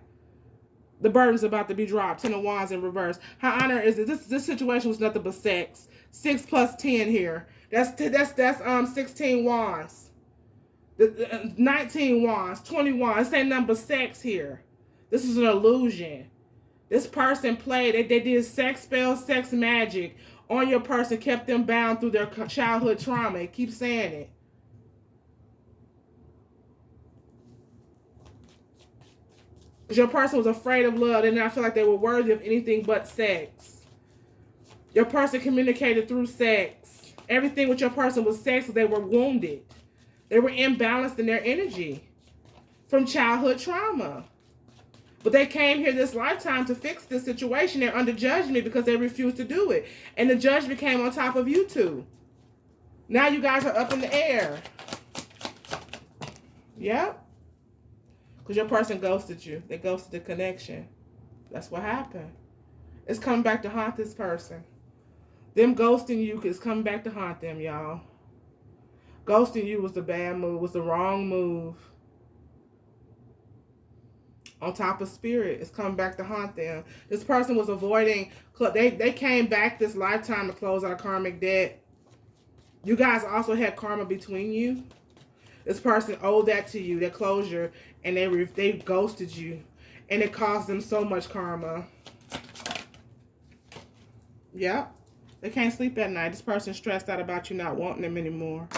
The burden's about to be dropped. 10 of Wands in reverse. How honor is it? This situation was nothing but sex. 6 plus 10 here. That's 16 wands. 19 wands. 20 wands. This ain't nothing but sex here. This is an illusion. This person played. They did sex spells, sex magic on your person, kept them bound through their childhood trauma. It keeps saying it. Because your person was afraid of love. They did not feel like they were worthy of anything but sex. Your person communicated through sex. Everything with your person was sex because they were wounded. They were imbalanced in their energy from childhood trauma. But they came here this lifetime to fix this situation. They're under judgment because they refused to do it. And the judgment came on top of you two. Now you guys are up in the air. Yep. Because your person ghosted you. They ghosted the connection. That's what happened. It's coming back to haunt this person. Them ghosting you is coming back to haunt them, y'all. Ghosting you was the bad move, was the wrong move. On top of spirit, it's coming back to haunt them. This person was avoiding, they came back this lifetime to close out karmic debt. You guys also had karma between you. This person owed that to you, that closure, and they ghosted you. And it caused them so much karma. Yep. They can't sleep at night. This person's stressed out about you not wanting them anymore.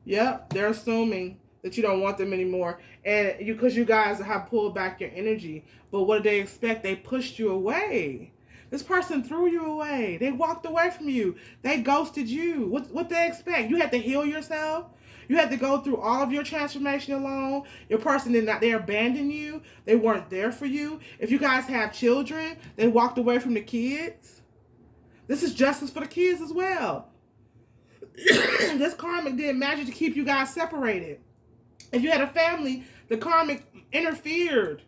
Yep. They're assuming that you don't want them anymore. And because you guys have pulled back your energy. But what did they expect? They pushed you away. This person threw you away. They walked away from you. They ghosted you. What they expect? You had to heal yourself. You had to go through all of your transformation alone. Your person did not, they abandoned you. They weren't there for you. If you guys have children, they walked away from the kids. This is justice for the kids as well. This karmic did magic to keep you guys separated. If you had a family, the karmic interfered.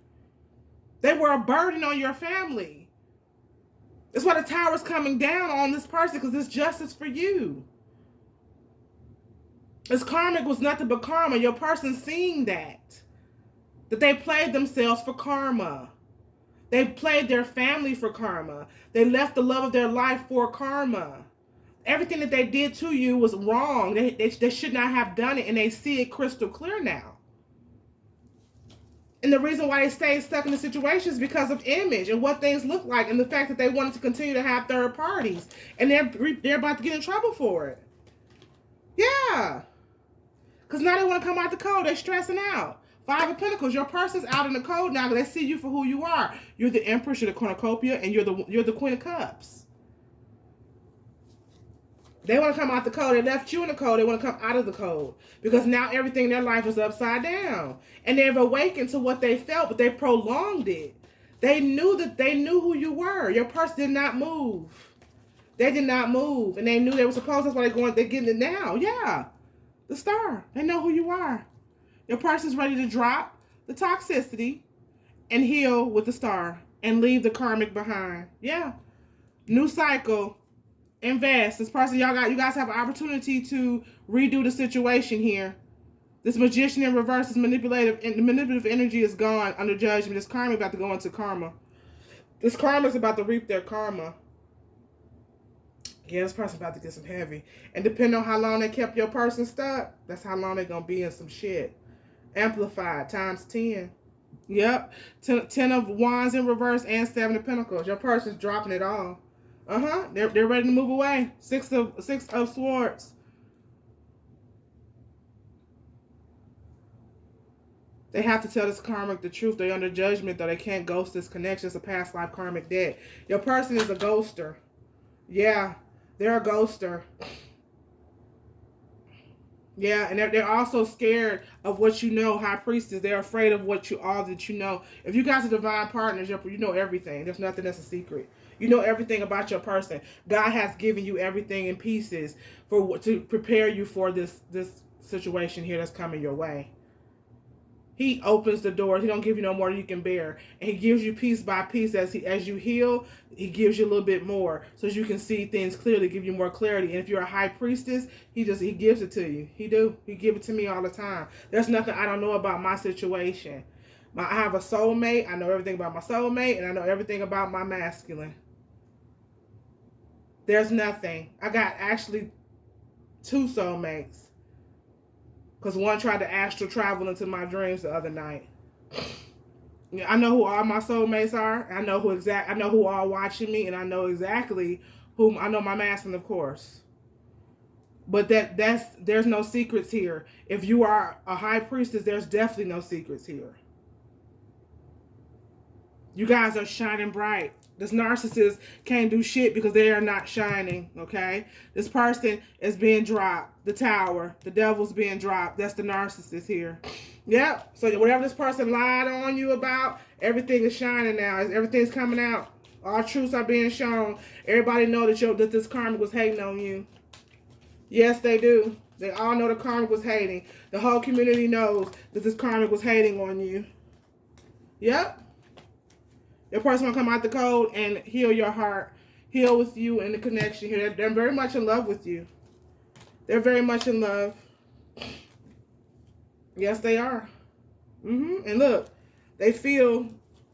They were a burden on your family. That's why the tower's coming down on this person, because it's justice for you. This karmic was nothing but karma. Your person seeing that they played themselves for karma. They played their family for karma. They left the love of their life for karma. Everything that they did to you was wrong. They should not have done it, and they see it crystal clear now. And the reason why they stayed stuck in the situation is because of image and what things look like, and the fact that they wanted to continue to have third parties, and they're about to get in trouble for it. Yeah. Because now they want to come out the code. They're stressing out. Five of Pentacles. Your person's out in the cold now. They see you for who you are. You're the Empress. You're the Cornucopia, and you're the Queen of Cups. They want to come out the cold. They left you in the cold. They want to come out of the cold because now everything in their life is upside down, and they've awakened to what they felt, but they prolonged it. They knew who you were. Your person did not move. They did not move, and they knew they were supposed. That's why they're getting it now. Yeah, the Star. They know who you are. Your person's ready to drop the toxicity and heal with the Star and leave the karmic behind. Yeah, new cycle. Invest. This person, you guys have an opportunity to redo the situation here. This Magician in reverse is manipulative, and the manipulative energy is gone under judgment. This karma about to go into karma. This karma is about to reap their karma. Yeah, this person about to get some heavy. And depending on how long they kept your person stuck, that's how long they're going to be in some shit. Amplified times 10. Yep. 10 of Wands in reverse and 7 of Pentacles. Your person's dropping it all. They're ready to move away. Six of Swords. They have to tell this karmic the truth. They're under judgment, though. They can't ghost this connection. It's a past life karmic debt. Your person is a ghoster. Yeah, they're a ghoster. Yeah, and they're also scared of what you know, High Priestess. They're afraid of what that you know. If you guys are divine partners, you know everything. There's nothing that's a secret. You know everything about your person. God has given you everything in pieces to prepare you for this situation here that's coming your way. He opens the doors. He don't give you no more than you can bear. And he gives you piece by piece as you heal, he gives you a little bit more so you can see things clearly, give you more clarity. And if you're a High Priestess, he gives it to you. He give it to me all the time. There's nothing I don't know about my situation. I have a soulmate. I know everything about my soulmate, and I know everything about my masculine. There's nothing. I got actually 2 soulmates. Because one tried to astral travel into my dreams the other night. I know who all my soulmates are. I know who all watching me, and I know exactly whom. I know my masculine, of course. But there's no secrets here. If you are a High Priestess, there's definitely no secrets here. You guys are shining bright. This narcissist can't do shit because they are not shining, okay? This person is being dropped. The Tower. The devil's being dropped. That's the narcissist here. Yep. So whatever this person lied on you about, everything is shining now. Everything's coming out. All truths are being shown. Everybody know that this karmic was hating on you. Yes, they do. They all know the karmic was hating. The whole community knows that this karmic was hating on you. Yep. Your person will come out the cold and heal your heart. Heal with you in the connection here. They're very much in love with you. They're very much in love. Yes, they are. And look, they feel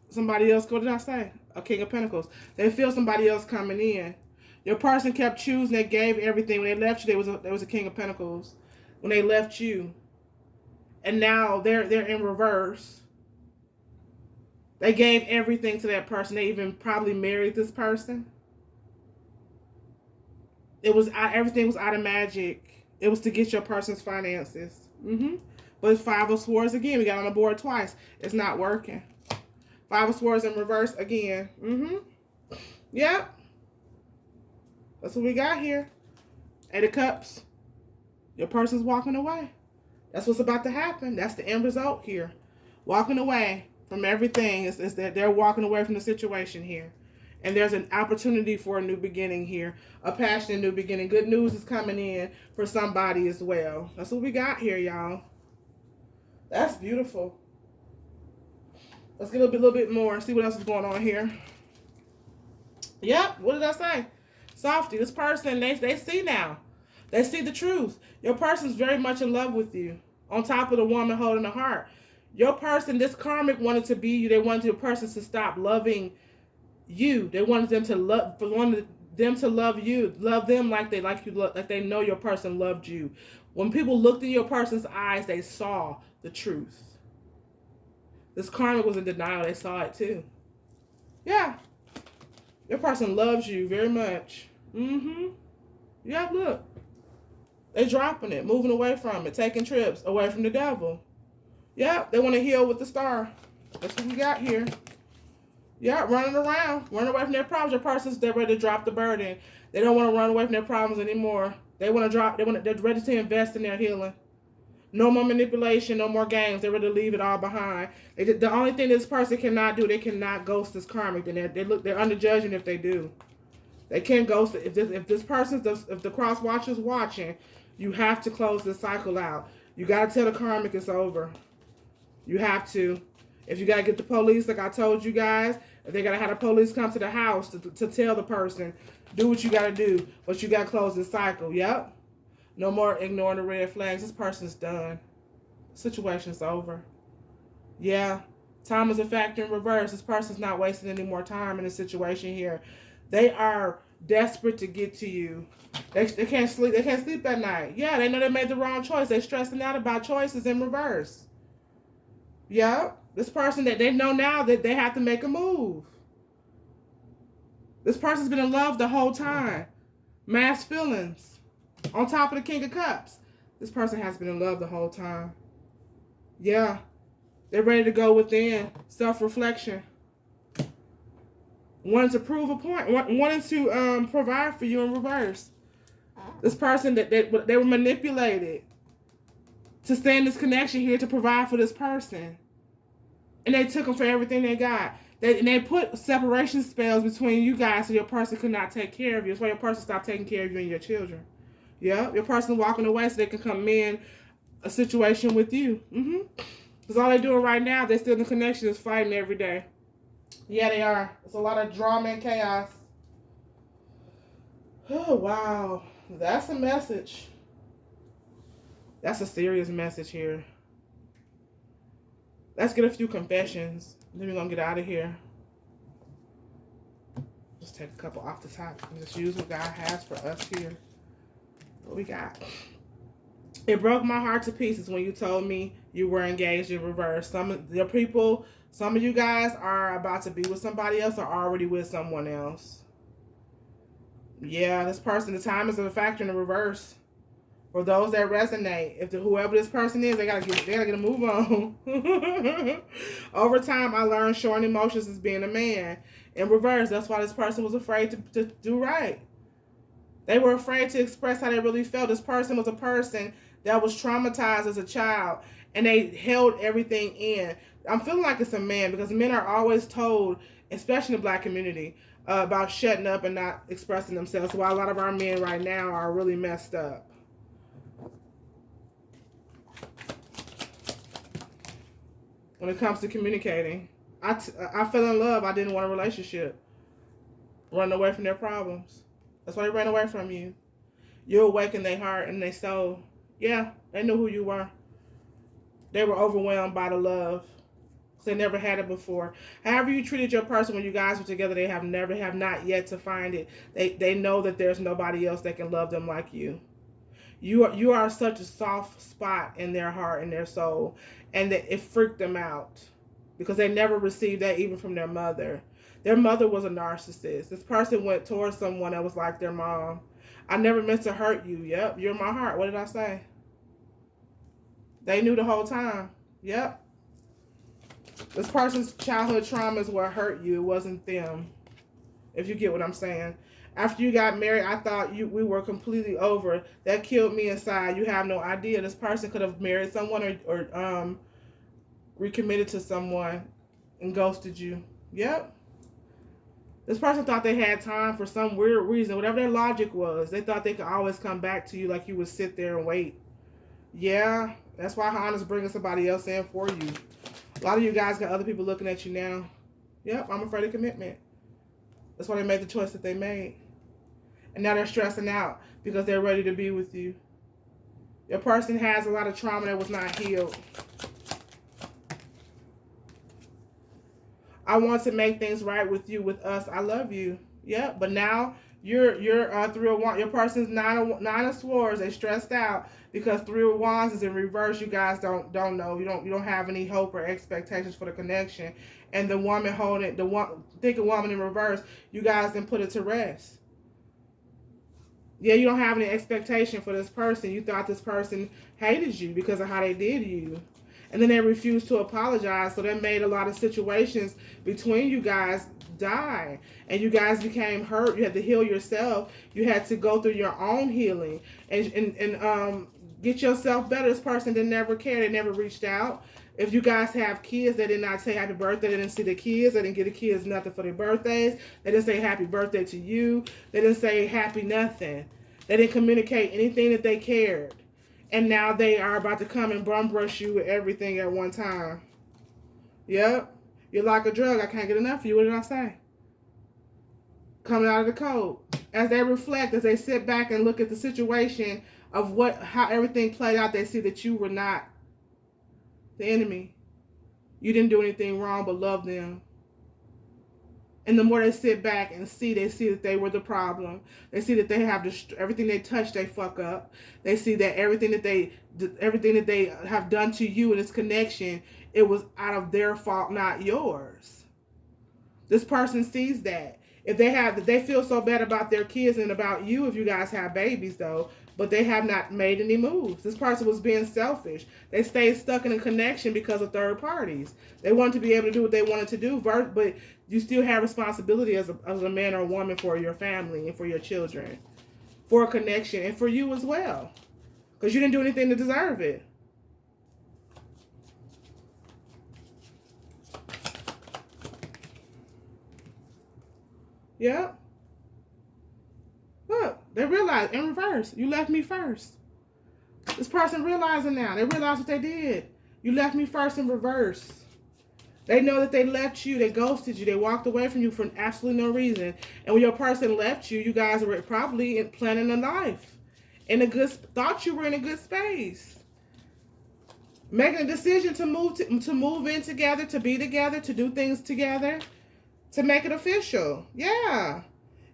somebody else. What did I say? A King of Pentacles. They feel somebody else coming in. Your person kept choosing. They gave everything. When they left you, there was a King of Pentacles. When they left you. And now they're in reverse. They gave everything to that person. They even probably married this person. Everything was out of magic. It was to get your person's finances. But 5 of Swords again. We got on the board twice. It's not working. 5 of Swords in reverse again. Yep. That's what we got here. 8 of Cups. Your person's walking away. That's what's about to happen. That's the end result here. Walking away from everything. Is that they're walking away from the situation here. And there's an opportunity for a new beginning here. A passionate new beginning. Good news is coming in for somebody as well. That's what we got here, y'all. That's beautiful. Let's get a little bit more and see what else is going on here. Yep, what did I say? Softy, this person, they see now. They see the truth. Your person's very much in love with you. On top of the woman holding the heart. Your person, this karmic wanted to be you. They wanted your person to stop loving you. They wanted them to love you. Love them like they know your person loved you. When people looked in your person's eyes, they saw the truth. This karmic was in denial. They saw it too. Yeah. Your person loves you very much. Yeah, look. They're dropping it, moving away from it, taking trips away from the devil. Yep, they want to heal with the star. That's what we got here. Yeah, running around, running away from their problems. Your person's, they're ready to drop the burden. They don't want to run away from their problems anymore. They want to drop. They're ready to invest in their healing. No more manipulation, no more games. They're ready to leave it all behind. The only thing this person cannot do, they cannot ghost this karmic. Then they're under judgment if they do. They can't ghost it. If the cross watcher's watching, you have to close this cycle out. You gotta tell the karmic it's over. You have to. If you gotta get the police, like I told you guys, if they gotta have the police come to the house to tell the person, do what you gotta do, but you gotta close this cycle. Yep. No more ignoring the red flags. This person's done. Situation's over. Yeah. Time is a factor in reverse. This person's not wasting any more time in this situation here. They are desperate to get to you. They can't sleep. They can't sleep at night. Yeah, they know they made the wrong choice. They're stressing out about choices in reverse. Yeah. This person that they know now that they have to make a move. This person's been in love the whole time. Mass feelings. On top of the King of Cups. This person has been in love the whole time. Yeah. They're ready to go within. Self-reflection. Wanting to prove a point. Wanting to provide for you in reverse. This person that they were manipulated to stay in this connection here to provide for this person. And they took them for everything they got. They put separation spells between you guys so your person could not take care of you. That's why your person stopped taking care of you and your children. Yeah, your person walking away so they can come in a situation with you. Because all they're doing right now, they're still in the connection, is fighting every day. Yeah, they are. It's a lot of drama and chaos. Oh, wow. That's a message. That's a serious message here. Let's get a few confessions. Then we're going to get out of here. Just take a couple off the top and just use what God has for us here. What we got? It broke my heart to pieces when you told me you were engaged in reverse. Some of your people, some of you guys are about to be with somebody else or already with someone else. Yeah, this person, the time is a factor in the reverse. For those that resonate, whoever this person is, they gotta get a move on. Over time, I learned showing emotions is being a man. In reverse, that's why this person was afraid to do right. They were afraid to express how they really felt. This person was a person that was traumatized as a child, and they held everything in. I'm feeling like it's a man because men are always told, especially in the Black community, about shutting up and not expressing themselves. While a lot of our men right now are really messed up. When it comes to communicating, I fell in love. I didn't want a relationship. Running away from their problems. That's why they ran away from you. You awakened their heart and their soul. Yeah, they knew who you were. They were overwhelmed by the love. They never had it before. However you treated your person when you guys were together, they have not yet to find it. They know that there's nobody else that can love them like you. You are such a soft spot in their heart and their soul, and that it freaked them out because they never received that even from their mother. Their mother was a narcissist. This person went towards someone that was like their mom. I never meant to hurt you. Yep, you're my heart. What did I say? They knew the whole time. Yep. This person's childhood trauma is what hurt you. It wasn't them. If you get what I'm saying. After you got married, I thought we were completely over. That killed me inside. You have no idea. This person could have married someone or recommitted to someone and ghosted you. Yep. This person thought they had time for some weird reason. Whatever their logic was, they thought they could always come back to you like you would sit there and wait. Yeah, that's why Hana's bringing somebody else in for you. A lot of you guys got other people looking at you now. Yep, I'm afraid of commitment. That's why they made the choice that they made. And now they're stressing out because they're ready to be with you. Your person has a lot of trauma that was not healed. I want to make things right with you, with us. I love you. Yeah, but now you're 3 of Wands. Your person's nine of Swords. They stressed out because 3 of Wands is in reverse. You guys don't know. You don't have any hope or expectations for the connection. And the woman holding thinking woman in reverse. You guys didn't put it to rest. Yeah, you don't have any expectation for this person. You thought this person hated you because of how they did you. And then they refused to apologize. So that made a lot of situations between you guys die. And you guys became hurt. You had to heal yourself. You had to go through your own healing and get yourself better. This person didn't never care. They never reached out. If you guys have kids, they did not say happy birthday. They didn't see the kids. They didn't give the kids nothing for their birthdays. They didn't say happy birthday to you. They didn't say happy nothing. They didn't communicate anything that they cared. And now they are about to come and bum brush you with everything at one time. Yep. You're like a drug. I can't get enough of you. What did I say? Coming out of the code. As they reflect, as they sit back and look at the situation of how everything played out, they see that you were not the enemy. You didn't do anything wrong but love them. And the more they sit back and see, they see that they were the problem. They see that they have everything they touch, they fuck up. They see that everything that they have done to you in this connection, it was out of their fault, not yours. This person sees that. If they feel so bad about their kids and about you, if you guys have babies though, but they have not made any moves. This person was being selfish. They stayed stuck in a connection because of third parties. They wanted to be able to do what they wanted to do, but you still have responsibility as a man or a woman for your family and for your children, for a connection, and for you as well, because you didn't do anything to deserve it. Yep. Look, they realize in reverse, you left me first. This person realizing now. They realize what they did. You left me first in reverse. They know that they left you. They ghosted you. They walked away from you for absolutely no reason. And when your person left you, you guys were probably planning a life. Thought you were in a good space. Making a decision to move in together, to be together, to do things together, to make it official. Yeah.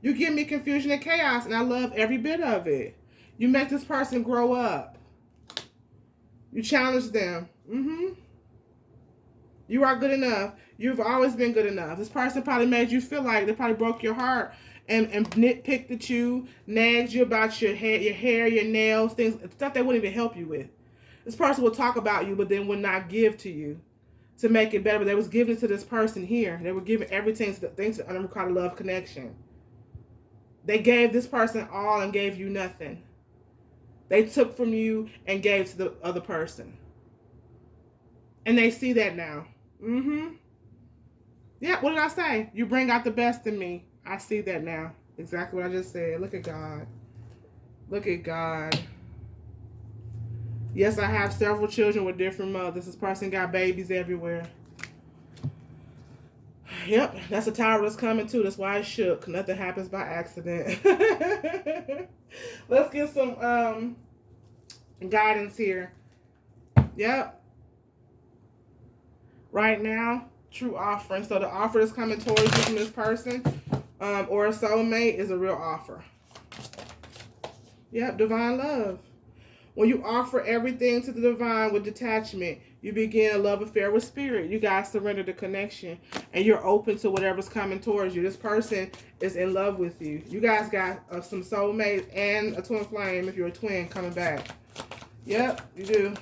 You give me confusion and chaos, and I love every bit of it. You make this person grow up. You challenge them. You are good enough. You've always been good enough. This person probably made you feel like they probably broke your heart and nitpicked at you, nagged you about your hair, your nails, stuff they wouldn't even help you with. This person will talk about you, but then would not give to you to make it better. But they was giving to this person here. They were giving everything to the things that I'm called a love connection. They gave this person all and gave you nothing. They took from you and gave to the other person. And they see that now. Yeah, what did I say? You bring out the best in me. I see that now. Exactly what I just said. Look at God. Look at God. Yes, I have several children with different mothers. This person got babies everywhere. Yep, that's a tower that's coming too. That's why it shook. Nothing happens by accident. Let's get some guidance here. Yep. Right now, true offering. So the offer that's coming towards you from this person or a soulmate is a real offer. Yep, divine love. When you offer everything to the divine with detachment, you begin a love affair with spirit. You guys surrender the connection and you're open to whatever's coming towards you. This person is in love with you. You guys got some soulmates and a twin flame if you're a twin coming back. Yep, you do.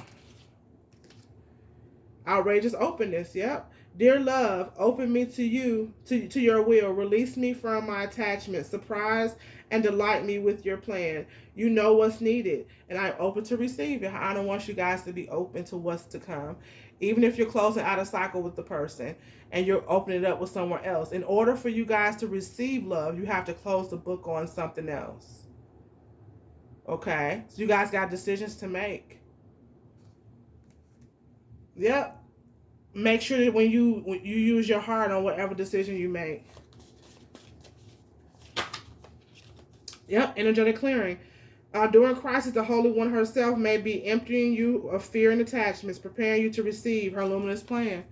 Outrageous openness. Yep. Dear love, open me to you, to your will. Release me from my attachment. Surprise and delight me with your plan. You know what's needed, and I'm open to receive it. I don't want you guys to be open to what's to come. Even if you're closing out a cycle with the person and you're opening it up with someone else. In order for you guys to receive love, you have to close the book on something else. Okay? So you guys got decisions to make. Yep. Make sure that when you use your heart on whatever decision you make. Yep, energetic clearing. During crisis, the Holy One herself may be emptying you of fear and attachments, preparing you to receive her luminous plan.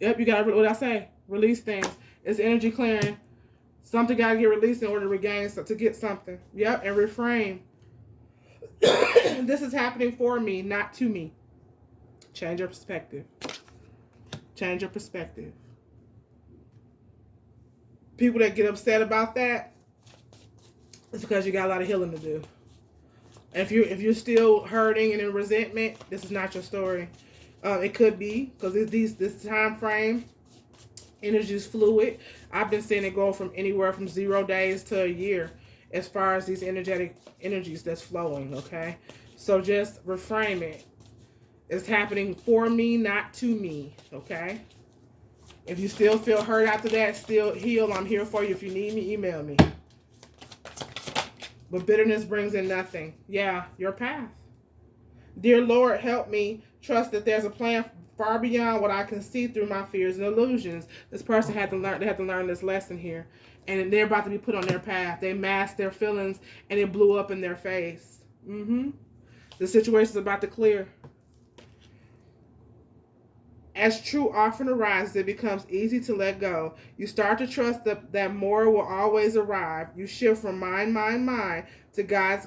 Yep, you got to, what I say, release things. It's energy clearing. Something got to get released in order to regain, to get something. Yep, and reframe. This is happening for me, not to me. Change your perspective. Change your perspective. People that get upset about that, it's because you got a lot of healing to do. And if you're still hurting and in resentment, this is not your story. It could be because this time frame energy is fluid. I've been seeing it go from anywhere from 0 days to a year as far as these energetic energies that's flowing. Okay, so just reframe it. It's happening for me, not to me. Okay. If you still feel hurt after that, still heal. I'm here for you. If you need me, email me. But bitterness brings in nothing. Yeah, your path. Dear Lord, help me trust that there's a plan far beyond what I can see through my fears and illusions. This person had to learn. They had to learn this lesson here, and they're about to be put on their path. They masked their feelings, and it blew up in their face. The situation's about to clear. As true often arises, it becomes easy to let go. You start to trust that more will always arrive. You shift from mine to God's.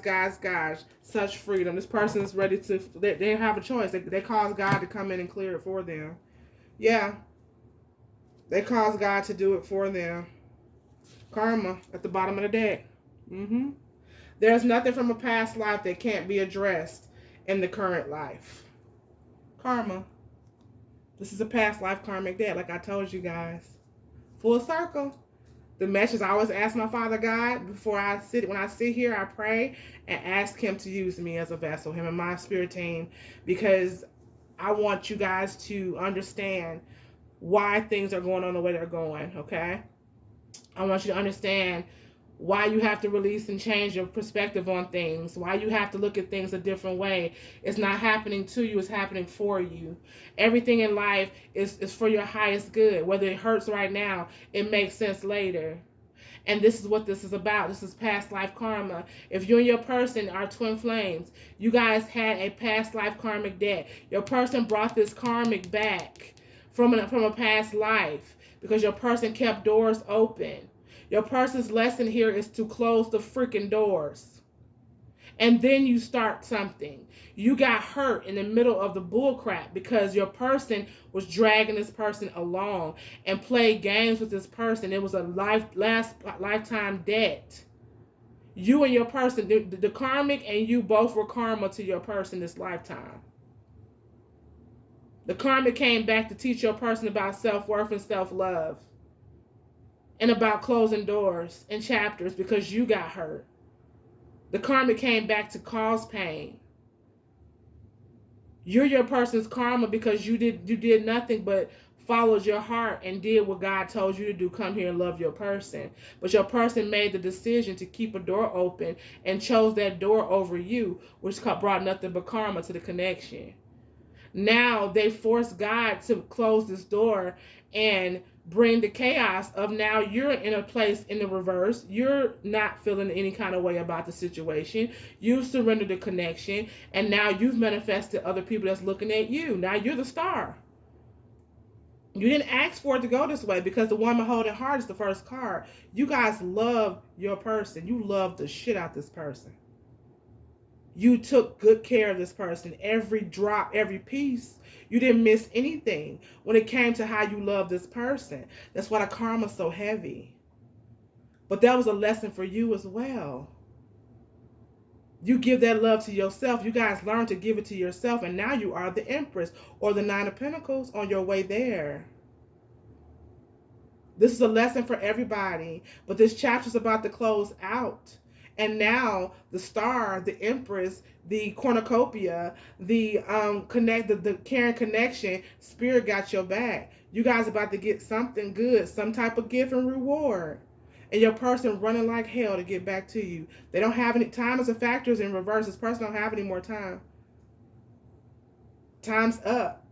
Such freedom. This person is ready to, they have a choice. They cause God to come in and clear it for them. Yeah. They cause God to do it for them. Karma at the bottom of the deck. There's nothing from a past life that can't be addressed in the current life. Karma. This is a past life karmic debt, like I told you guys. Full circle. The message I always ask my Father God before when I sit here, I pray and ask Him to use me as a vessel, Him and my spirit team, because I want you guys to understand why things are going on the way they're going, okay? I want you to understand why you have to release and change your perspective on things, why you have to look at things a different way. It's not happening to you, it's happening for you. Everything in life is for your highest good. Whether it hurts right now, it makes sense later. And this is what this is about. This is past life karma. If you and your person are twin flames, you guys had a past life karmic debt. Your person brought this karmic back from a past life because your person kept doors open. Your person's lesson here is to close the freaking doors. And then you start something. You got hurt in the middle of the bullcrap because your person was dragging this person along and played games with this person. It was a lifetime debt. You and your person, the karmic and you both were karma to your person this lifetime. The karmic came back to teach your person about self-worth and self-love. And about closing doors and chapters because you got hurt. The karma came back to cause pain. You're your person's karma because you did nothing but followed your heart and did what God told you to do. Come here and love your person. But your person made the decision to keep a door open and chose that door over you, which brought nothing but karma to the connection. Now they forced God to close this door and bring the chaos of now you're in a place in the reverse. You're not feeling any kind of way about the situation. You've surrendered the connection, and now you've manifested other people that's looking at you. Now you're the star. You didn't ask for it to go this way because the woman holding heart is the first card. You guys love your person. You love the shit out this person. You took good care of this person. Every drop, every piece. You didn't miss anything when it came to how you love this person. That's why the karma's so heavy. But that was a lesson for you as well. You give that love to yourself. You guys learn to give it to yourself. And now you are the Empress or the Nine of Pentacles on your way there. This is a lesson for everybody. But this chapter is about to close out. And now the star, the Empress, the cornucopia, the caring connection, spirit got your back. You guys about to get something good, some type of gift and reward. And your person running like hell to get back to you. They don't have any time as a factor is in reverse. This person don't have any more time. Time's up.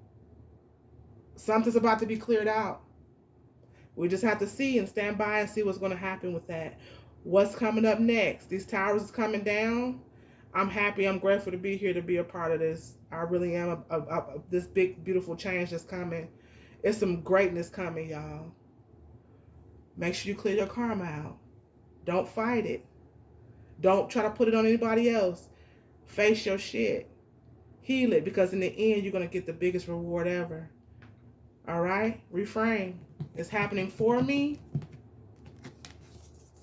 Something's about to be cleared out. We just have to see and stand by and see what's going to happen with that. What's coming up next? These towers is coming down. I'm happy. I'm grateful to be here to be a part of this. I really am. This big, beautiful change that's coming. It's some greatness coming, y'all. Make sure you clear your karma out. Don't fight it. Don't try to put it on anybody else. Face your shit. Heal it, because in the end, you're going to get the biggest reward ever. All right? Reframe. It's happening for me,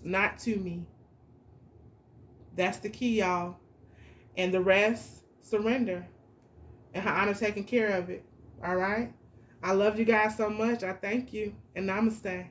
not to me. That's the key, y'all. And the rest, surrender. And how I'm taking care of it. All right? I love you guys so much. I thank you. And namaste.